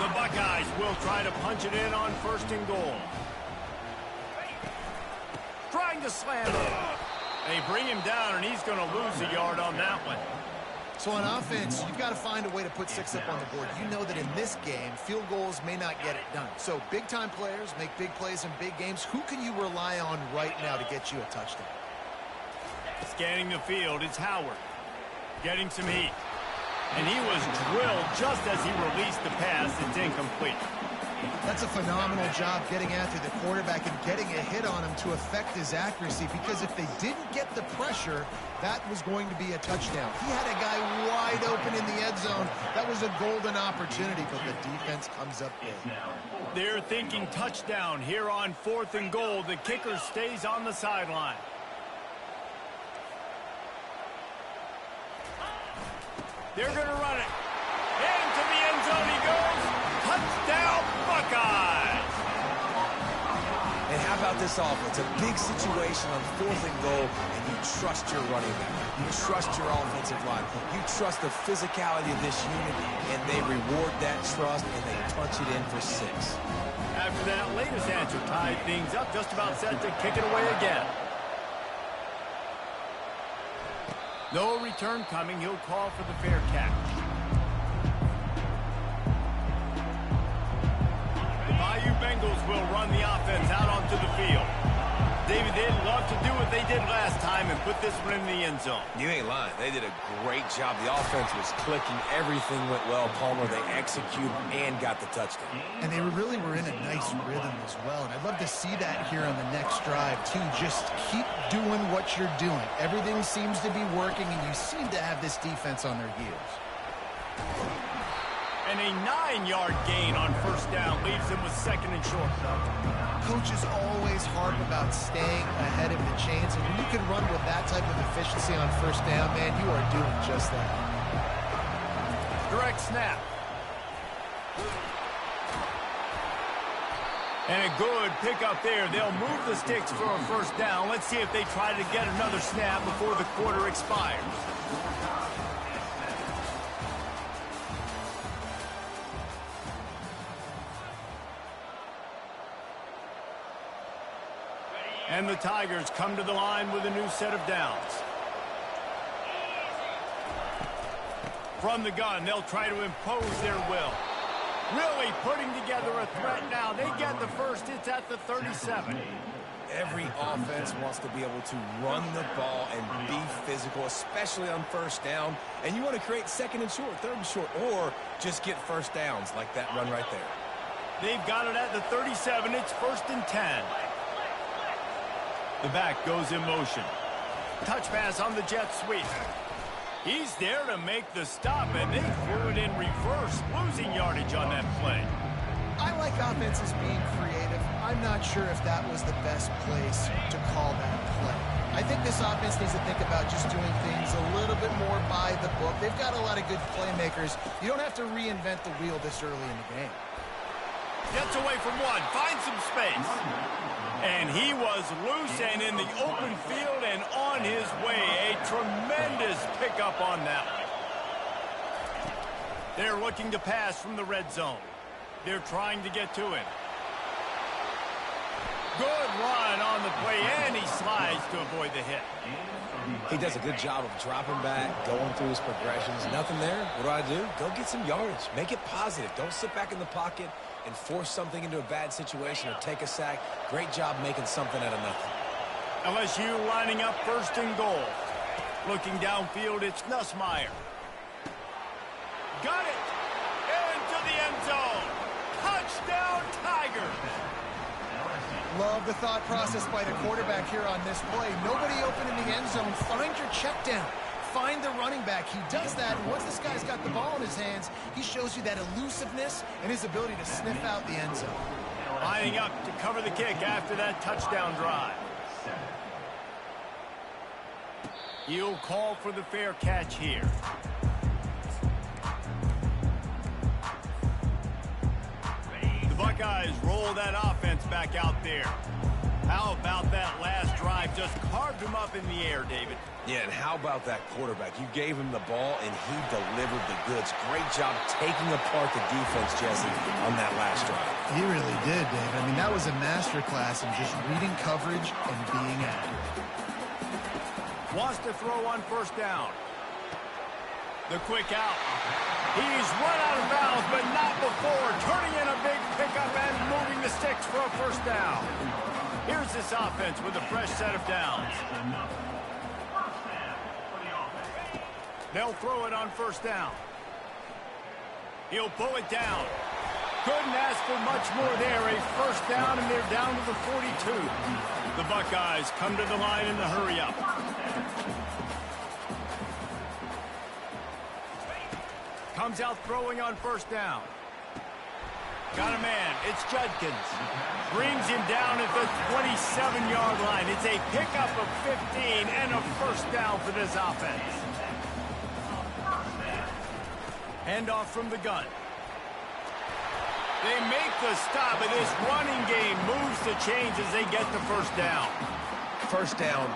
The Buckeyes will try to punch it in on 1st and goal. Trying to slam it. They bring him down, and he's going to lose a yard on that one. So on offense, you've got to find a way to put 6 up on the board. You know that in this game, field goals may not get it done. So big-time players make big plays in big games. Who can you rely on right now to get you a touchdown? Scanning the field, it's Howard. Getting some heat. And he was drilled just as he released the pass. It's incomplete. That's a phenomenal job getting after the quarterback and getting a hit on him to affect his accuracy, because if they didn't get the pressure, that was going to be a touchdown. He had a guy wide open in the end zone. That was a golden opportunity, but the defense comes up big. They're thinking touchdown here on 4th and goal. The kicker stays on the sideline. They're going to run it. Into the end zone he goes. Touchdown, Buckeyes! And how about this offense? A big situation on 4th and goal, and you trust your running back. You trust your offensive line. You trust the physicality of this unit, and they reward that trust, and they punch it in for 6. After that latest answer tied things up, just about set to kick it away again. No return coming. He'll call for the fair catch. The Bayou Bengals will run the offense out onto the field. David, they'd love to do what they did last time and put this one in the end zone. You ain't lying. They did a great job. The offense was clicking. Everything went well. Palmer, they executed and got the touchdown. And they really were in a nice rhythm as well. And I'd love to see that here on the next drive, too. Just keep doing what you're doing. Everything seems to be working, and you seem to have this defense on their heels. And a 9-yard gain on first down leaves them with second and short. Coaches always harp about staying ahead of the chains, and when you can run with that type of efficiency on first down, man, you are doing just that. Direct snap. And a good pickup there. They'll move the sticks for a first down. Let's see if they try to get another snap before the quarter expires. And the Tigers come to the line with a new set of downs. From the gun, they'll try to impose their will. Really putting together a threat now. They get the first. It's at the 37. Every offense wants to be able to run the ball and be physical, especially on first down. And you want to create second and short, third and short, or just get first downs like that run right there. They've got it at the 37. It's first and 10. The back goes in motion. Touch pass on the jet sweep. He's there to make the stop, and they threw it in reverse, losing yardage on that play. I like offenses being creative. I'm not sure if that was the best place to call that play. I think this offense needs to think about just doing things a little bit more by the book. They've got a lot of good playmakers. You don't have to reinvent the wheel this early in the game. Gets away from one, finds some space. And he was loose and in the open field and on his way. A tremendous pickup on that one. They're looking to pass from the red zone. They're trying to get to him. Good run on the play, and he slides to avoid the hit. He does a good job of dropping back, going through his progressions. Nothing there. What do? Go get some yardage. Make it positive. Don't sit back in the pocket and force something into a bad situation or take a sack. Great job making something out of nothing. LSU lining up first and goal. Looking downfield, it's Nussmeier. Got it! Into the end zone. Touchdown, Tigers! Love the thought process by the quarterback here on this play. Nobody open in the end zone. Find your check down. Find the running back. He does that, and once this guy's got the ball in his hands, he shows you that elusiveness and his ability to sniff out the end zone. Lining up to cover the kick after that touchdown drive. He'll call for the fair catch here. The Buckeyes roll that offense back out there. How about that last drive? Just carved him up in the air, David. Yeah, and how about that quarterback? You gave him the ball, and he delivered the goods. Great job taking apart the defense, Jesse, on that last drive. He really did, David. I mean, that was a masterclass in just reading coverage and being accurate. Wants to throw on first down. The quick out. He's run out of bounds, but not before. Turning in a big pickup and moving the sticks for a first down. Here's this offense with a fresh set of downs. They'll throw it on first down. He'll pull it down. Couldn't ask for much more there. A first down, and they're down to the 42. The Buckeyes come to the line in the hurry-up. Comes out throwing on first down. Got a man. It's Judkins. Brings him down at the 27-yard line. It's a pickup of 15 and a first down for this offense. Handoff from the gun. They make the stop, and this running game moves the chains as they get the first down. First down,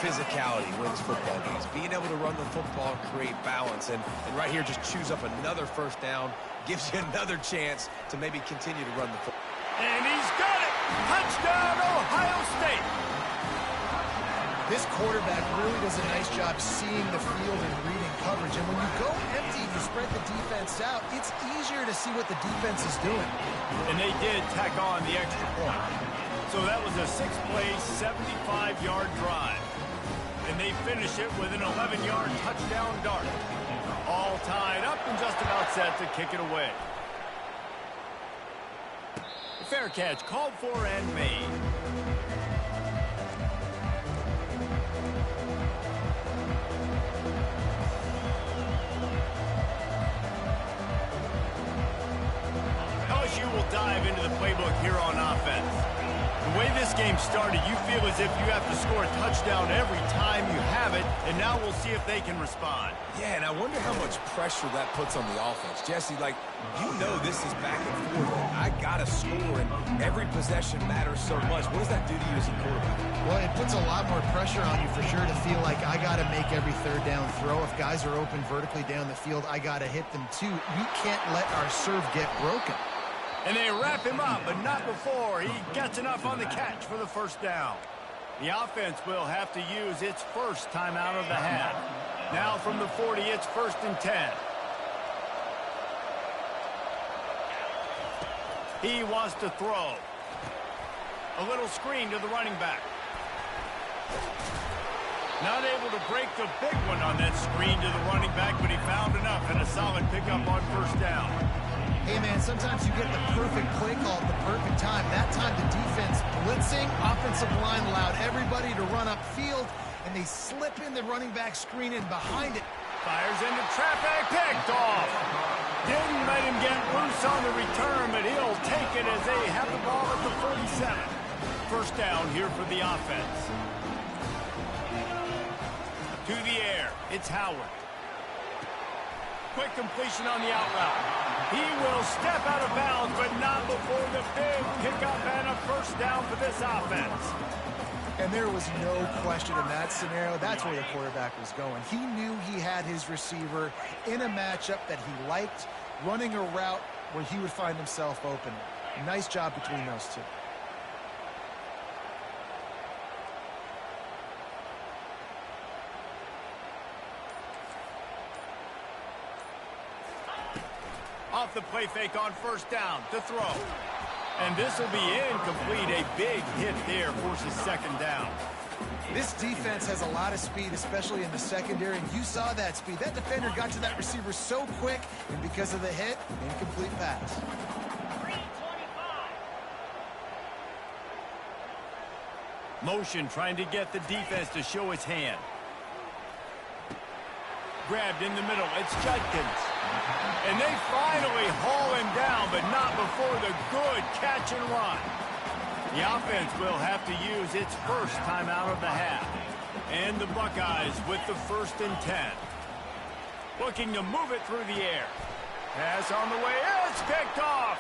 physicality wins football games. Being able to run the football and create balance. And right here, just choose up another first down. Gives you another chance to maybe continue to run the football. And he's got it! Touchdown, Ohio State! This quarterback really does a nice job seeing the field and reading coverage. And when you go empty, you spread the defense out, it's easier to see what the defense is doing. And they did tack on the extra point. So that was a 6-play, 75-yard drive. And they finish it with an 11-yard touchdown dart. All tied up and just about set to kick it away. Fair catch called for and made. LSU will dive into the playbook here on offense. The way this game started, you feel as if you have to score a touchdown every time you have it, and now we'll see if they can respond. Yeah, and I wonder how much pressure that puts on the offense. Jesse, like, you know this is back and forth, and I got to score, and every possession matters so much. What does that do to you as a quarterback? Well, it puts a lot more pressure on you for sure to feel like I got to make every third down throw. If guys are open vertically down the field, I got to hit them too. We can't let our serve get broken. And they wrap him up, but not before he gets enough on the catch for the first down. The offense will have to use its first timeout of the half. Now from the 40, it's 1st and 10. He wants to throw. A little screen to the running back. Not able to break the big one on that screen to the running back, but he found enough and a solid pickup on first down. Hey, man, sometimes you get the perfect play call at the perfect time. That time the defense blitzing, offensive line allowed everybody to run upfield, and they slip in the running back screen in behind it. Fires into traffic, picked off. Didn't let him get loose on the return, but he'll take it as they have the ball at the 47. First down here for the offense. To the air, it's Howard. Quick completion on the out route. He will step out of bounds, but not before the big pickup and a first down for this offense. And there was no question in that scenario. That's where the quarterback was going. He knew he had his receiver in a matchup that he liked, running a route where he would find himself open. Nice job between those two. Off the play fake on first down to throw. And this will be incomplete. A big hit there forces second down. This defense has a lot of speed, especially in the secondary, and you saw that speed. That defender got to that receiver so quick, and because of the hit, incomplete pass. Motion trying to get the defense to show its hand. Grabbed in the middle. It's Judkins. And they finally haul him down, but not before the good catch and run. The offense will have to use its first timeout of the half. And the Buckeyes with the 1st and 10. Looking to move it through the air. Pass on the way. It's picked off.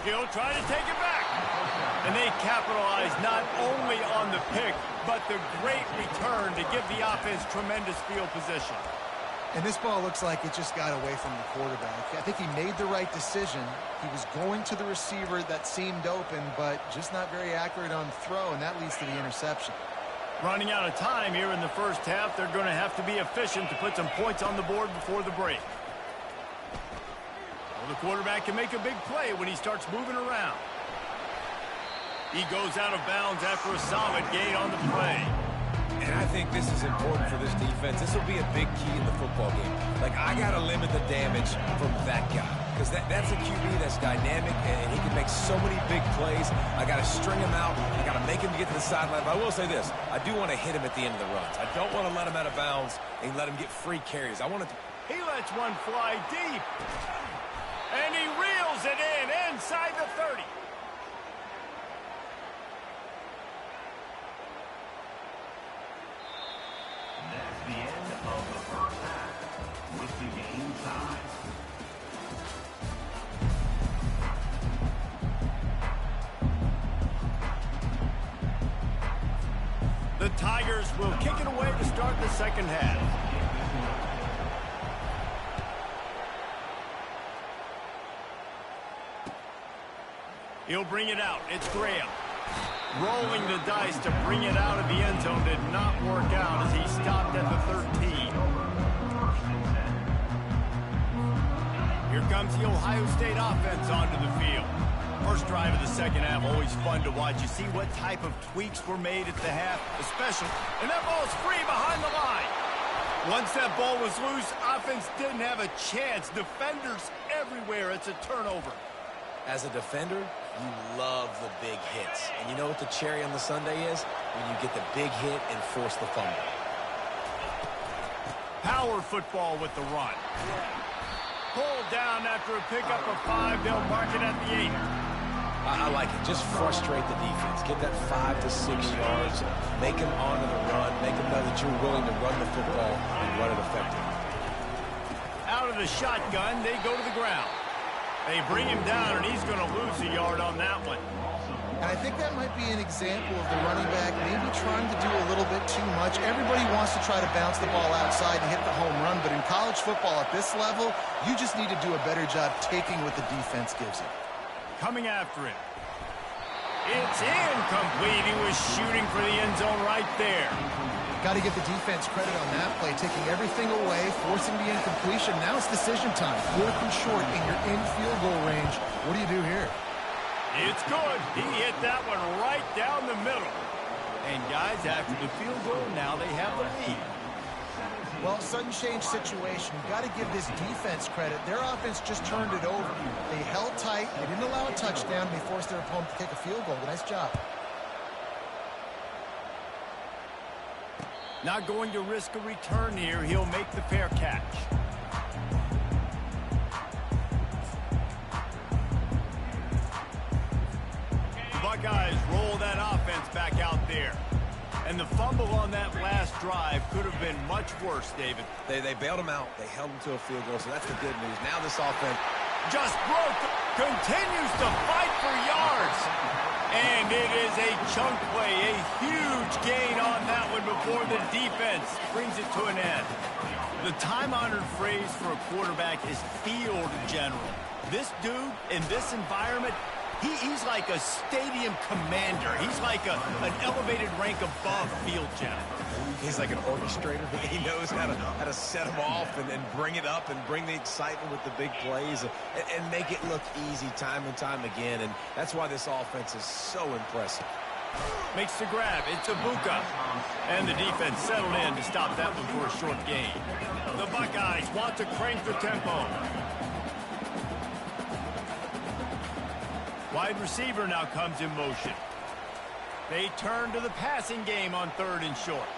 He'll try to take it back. And they capitalize not only on the pick, but the great return to give the offense tremendous field position. And this ball looks like it just got away from the quarterback. I think he made the right decision. He was going to the receiver that seemed open, but just not very accurate on the throw, and that leads to the interception. Running out of time here in the first half, they're going to have to be efficient to put some points on the board before the break. Well, the quarterback can make a big play when he starts moving around. He goes out of bounds after a solid gain on the play. And I think this is important for this defense. This will be a big key in the football game. Like, I got to limit the damage from that guy. Because that's a QB that's dynamic, and he can make so many big plays. I got to string him out. I got to make him get to the sideline. But I will say this. I do want to hit him at the end of the runs. I don't want to let him out of bounds and let him get free carries. I want to... He lets one fly deep. And he reels it in inside the 30. That's the end of the first half with the game tied. The Tigers will kick it away to start the second half. He'll bring it out. It's Graham. Rolling the dice to bring it out of the end zone did not work out as he stopped at the 13. Here comes the Ohio State offense onto the field. First drive of the second half always fun to watch. You see what type of tweaks were made at the half, especially. And that ball's free behind the line. Once that ball was loose, offense didn't have a chance. Defenders everywhere. It's a turnover. As a defender, you love the big hits. And you know what the cherry on the sundae is? When you get the big hit and force the fumble. Power football with the run. Pulled down after a pickup of 5. They'll mark it at the 8. I like it. Just frustrate the defense. Get that 5 to 6 yards. Make them honor the run. Make them know that you're willing to run the football and run it effectively. Out of the shotgun, they go to the ground. They bring him down, and he's going to lose a yard on that one. And I think that might be an example of the running back maybe trying to do a little bit too much. Everybody wants to try to bounce the ball outside and hit the home run, but in college football at this level, you just need to do a better job taking what the defense gives you. Coming after it. It's incomplete. He was shooting for the end zone right there. Got to give the defense credit on that play, taking everything away, forcing the incompletion. Now it's decision time. 4th and short, and you're in field goal range. What do you do here? It's good. He hit that one right down the middle. And guys, after the field goal, now they have the lead. Well, sudden change situation. You got to give this defense credit. Their offense just turned it over. They held tight. They didn't allow a touchdown. They forced their opponent to kick a field goal. Nice job. Not going to risk a return here. He'll make the fair catch. The Buckeyes roll that offense back out there. And the fumble on that last drive could have been much worse, David. They bailed him out. They held him to a field goal, so that's the good news. Now this offense just broke, continues to fight for yards. And it is a chunk play, a huge gain on that one before the defense brings it to an end. The time-honored phrase for a quarterback is field general. This dude, in this environment, he's like a stadium commander. He's like an elevated rank above field general. He's like an orchestrator. He knows how to set them off and bring it up and bring the excitement with the big plays and make it look easy time and time again. And that's why this offense is so impressive. Makes the grab. It's Ibuka. And the defense settled in to stop that one for a short gain. The Buckeyes want to crank the tempo. Wide receiver now comes in motion. They turn to the passing game on 3rd and short.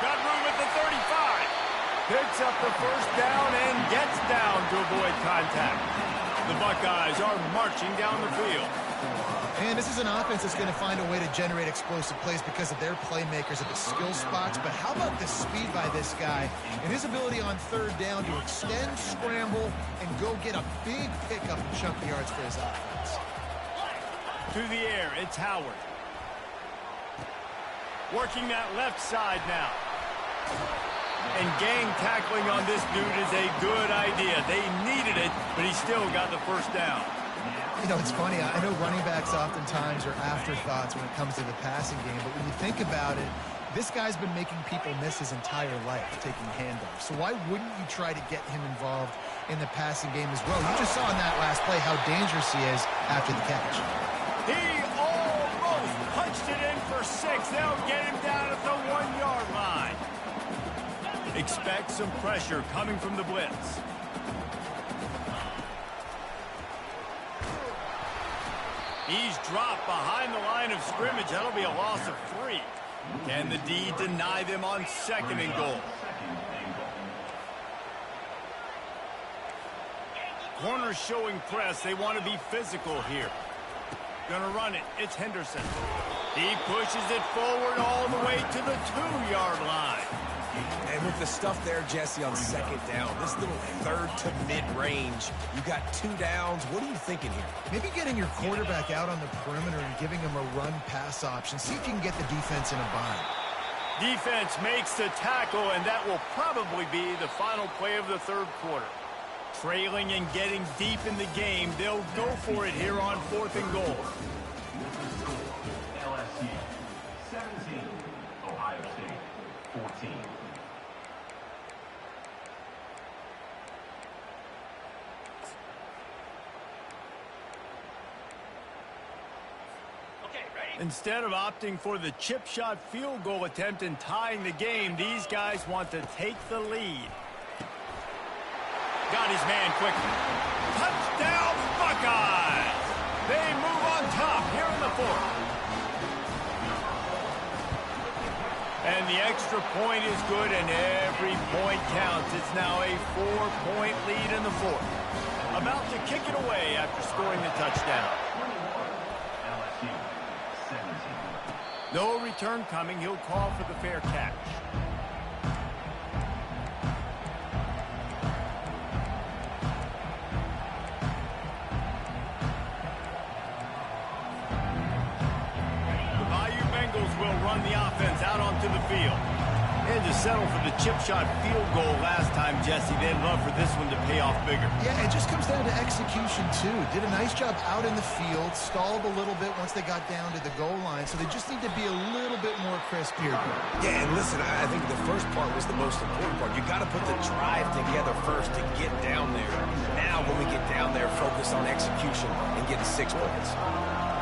Got room at the 35. Picks up the first down and gets down to avoid contact. The Buckeyes are marching down the field. And this is an offense that's going to find a way to generate explosive plays because of their playmakers at the skill spots. But how about the speed by this guy and his ability on 3rd down to extend, scramble, and go get a big pickup and chunky yards for his offense. To the air, it's Howard. Working that left side now. And gang tackling on this dude is a good idea. They needed it, but he still got the first down. You know, it's funny. I know running backs oftentimes are afterthoughts when it comes to the passing game, but when you think about it, this guy's been making people miss his entire life taking handoffs. So why wouldn't you try to get him involved in the passing game as well? You just saw in that last play how dangerous he is after the catch. He almost punched it in for 6. They'll get him down at the 1-yard line. Expect some pressure coming from the blitz. He's dropped behind the line of scrimmage. That'll be a loss of 3. Can the D deny them on 2nd and goal? Corners showing press. They want to be physical here. Gonna run it. It's Henderson. He pushes it forward all the way to the 2-yard line. And with the stuff there, Jesse, on 2nd down, this little 3rd to mid-range, you got 2 downs. What are you thinking here? Maybe getting your quarterback out on the perimeter and giving him a run-pass option. See if you can get the defense in a bind. Defense makes the tackle, and that will probably be the final play of the 3rd quarter. Trailing and getting deep in the game, they'll go for it here on 4th and goal. LSU 17, Ohio State 14. Instead of opting for the chip shot field goal attempt and tying the game, these guys want to take the lead. Got his man quickly. Touchdown, Buckeyes! They move on top here in the fourth. And the extra point is good, and every point counts. It's now a 4-point lead in the fourth. About to kick it away after scoring the touchdown. No return coming. He'll call for the fair catch. Will run the offense out onto the field. And to settle for the chip shot field goal last time, Jesse, they'd love for this one to pay off bigger. Yeah, it just comes down to execution, too. Did a nice job out in the field, stalled a little bit once they got down to the goal line, so they just need to be a little bit more crisp here. Yeah, and listen, I think the first part was the most important part. You got to put the drive together first to get down there. Now, when we get down there, focus on execution and getting 6 points.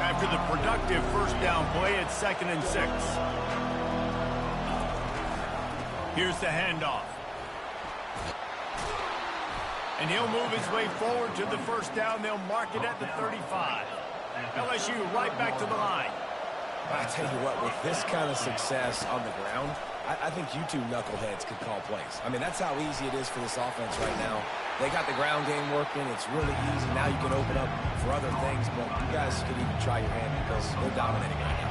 After the productive first down play, it's 2nd and 6. Here's the handoff. And he'll move his way forward to the first down. They'll mark it at the 35. LSU right back to the line. I tell you what, with this kind of success on the ground, I think you two knuckleheads could call plays. I mean, that's how easy it is for this offense right now. They got the ground game working. It's really easy. Now you can open up for other things, but you guys could even try your hand because they're dominating right now.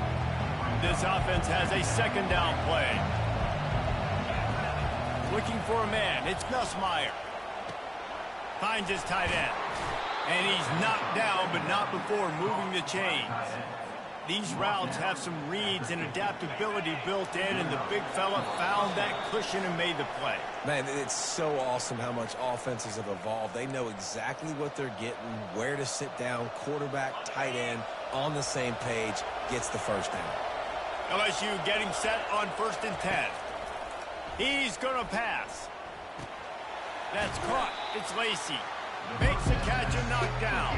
This offense has a 2nd down play. Looking for a man. It's Nussmeier. Finds his tight end. And he's knocked down, but not before moving the chains. These routes have some reads and adaptability built in, and the big fella found that cushion and made the play. Man, it's so awesome how much offenses have evolved. They know exactly what they're getting, where to sit down, quarterback, tight end, on the same page, gets the first down. LSU getting set on 1st and 10. He's going to pass. That's caught. It's Lacey. Makes the catch and knocked down.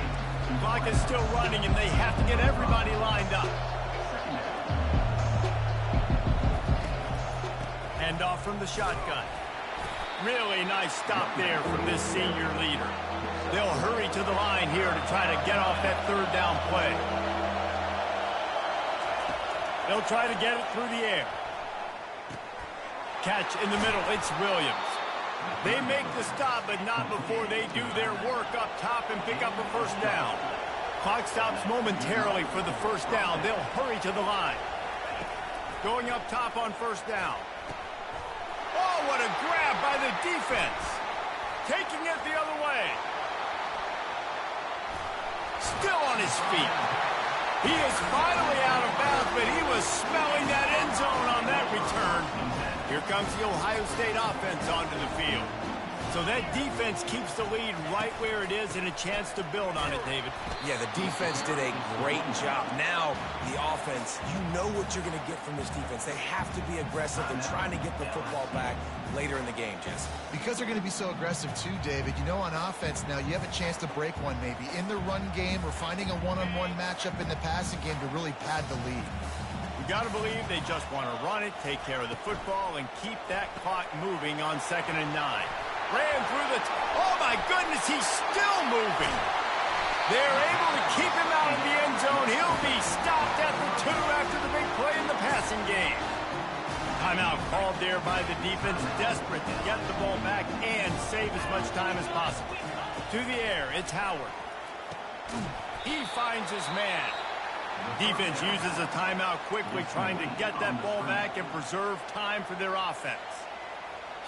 The clock is still running, and they have to get everybody lined up. Handoff from the shotgun. Really nice stop there from this senior leader. They'll hurry to the line here to try to get off that 3rd down play. They'll try to get it through the air. Catch in the middle. It's Williams. They make the stop, but not before they do their work up top and pick up a first down. Clock stops momentarily for the first down. They'll hurry to the line. Going up top on 1st down. Oh, what a grab by the defense. Taking it the other way. Still on his feet. He is finally out of bounds, but he was smelling that end zone on that return. Here comes the Ohio State offense onto the field. So that defense keeps the lead right where it is and a chance to build on it, David. Yeah, the defense did a great job. Now, the offense, you know what you're going to get from this defense. They have to be aggressive and trying to get the football back later in the game, Jesse. Because they're going to be so aggressive too, David, you know on offense now you have a chance to break one maybe in the run game or finding a one-on-one matchup in the passing game to really pad the lead. You got to believe they just want to run it, take care of the football, and keep that clock moving on 2nd and 9. Ran through the... Oh, my goodness, he's still moving. They're able to keep him out of the end zone. He'll be stopped at the 2 after the big play in the passing game. Timeout called there by the defense, desperate to get the ball back and save as much time as possible. To the air, it's Howard. He finds his man. Defense uses a timeout quickly, trying to get that ball back and preserve time for their offense.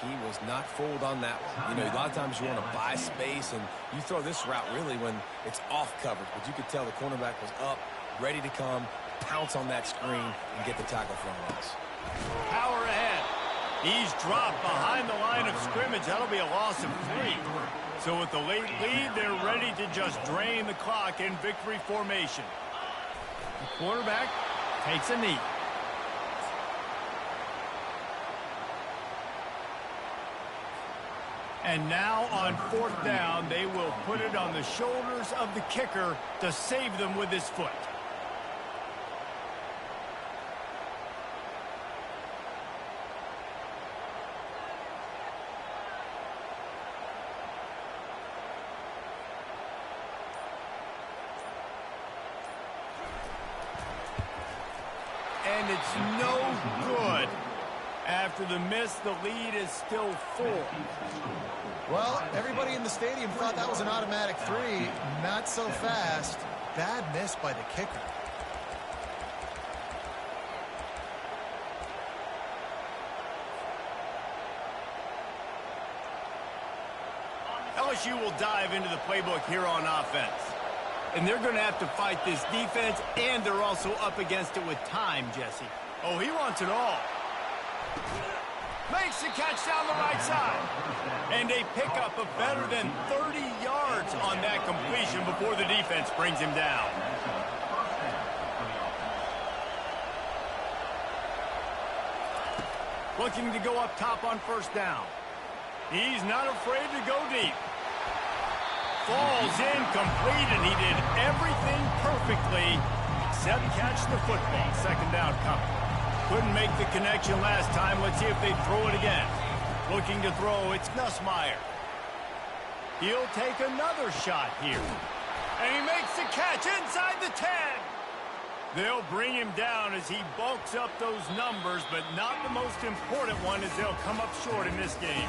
He was not fooled on that one. You know, a lot of times you want to buy space, and you throw this route really when it's off coverage. But you could tell the cornerback was up, ready to come, pounce on that screen, and get the tackle for a loss. Power ahead. He's dropped behind the line of scrimmage. That'll be a loss of 3. So with the late lead, they're ready to just drain the clock in victory formation. The quarterback takes a knee. And now on 4th down, they will put it on the shoulders of the kicker to save them with his foot. and it's no good. After the miss, the lead is still 4. Well, everybody in the stadium thought that was an automatic 3. Not so fast. Bad miss by the kicker. LSU will dive into the playbook here on offense. And they're going to have to fight this defense, and they're also up against it with time, Jesse. Oh, he wants it all. Makes the catch down the right side. And a pickup of better than 30 yards on that completion before the defense brings him down. Looking to go up top on first down. He's not afraid to go deep. Falls incomplete, and he did everything perfectly except catch the football. Second down coming. Couldn't make the connection last time. Let's see if they throw it again. Looking to throw, it's Nussmeier. He'll take another shot here. And he makes the catch inside the 10. They'll bring him down as he bulks up those numbers, but not the most important one, as they'll come up short in this game.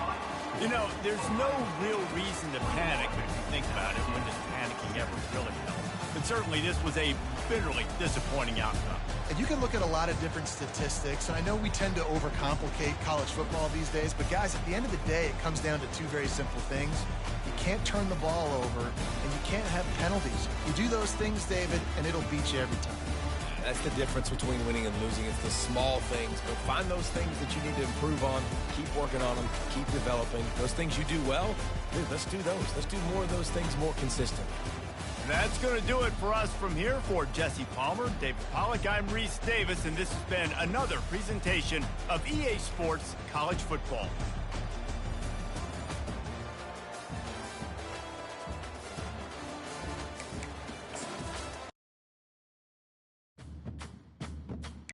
You know, there's no real reason to panic, but if you think about it, when does panicking ever really help? But certainly this was a bitterly disappointing outcome. And you can look at a lot of different statistics, and I know we tend to overcomplicate college football these days, but guys, at the end of the day, it comes down to 2 very simple things. You can't turn the ball over, and you can't have penalties. You do those things, David, and it'll beat you every time. That's the difference between winning and losing. It's the small things. But find those things that you need to improve on. Keep working on them. Keep developing. Those things you do well, dude, let's do those. Let's do more of those things more consistent. That's going to do it for us from here. For Jesse Palmer, David Pollack, I'm Reese Davis, and this has been another presentation of EA Sports College Football.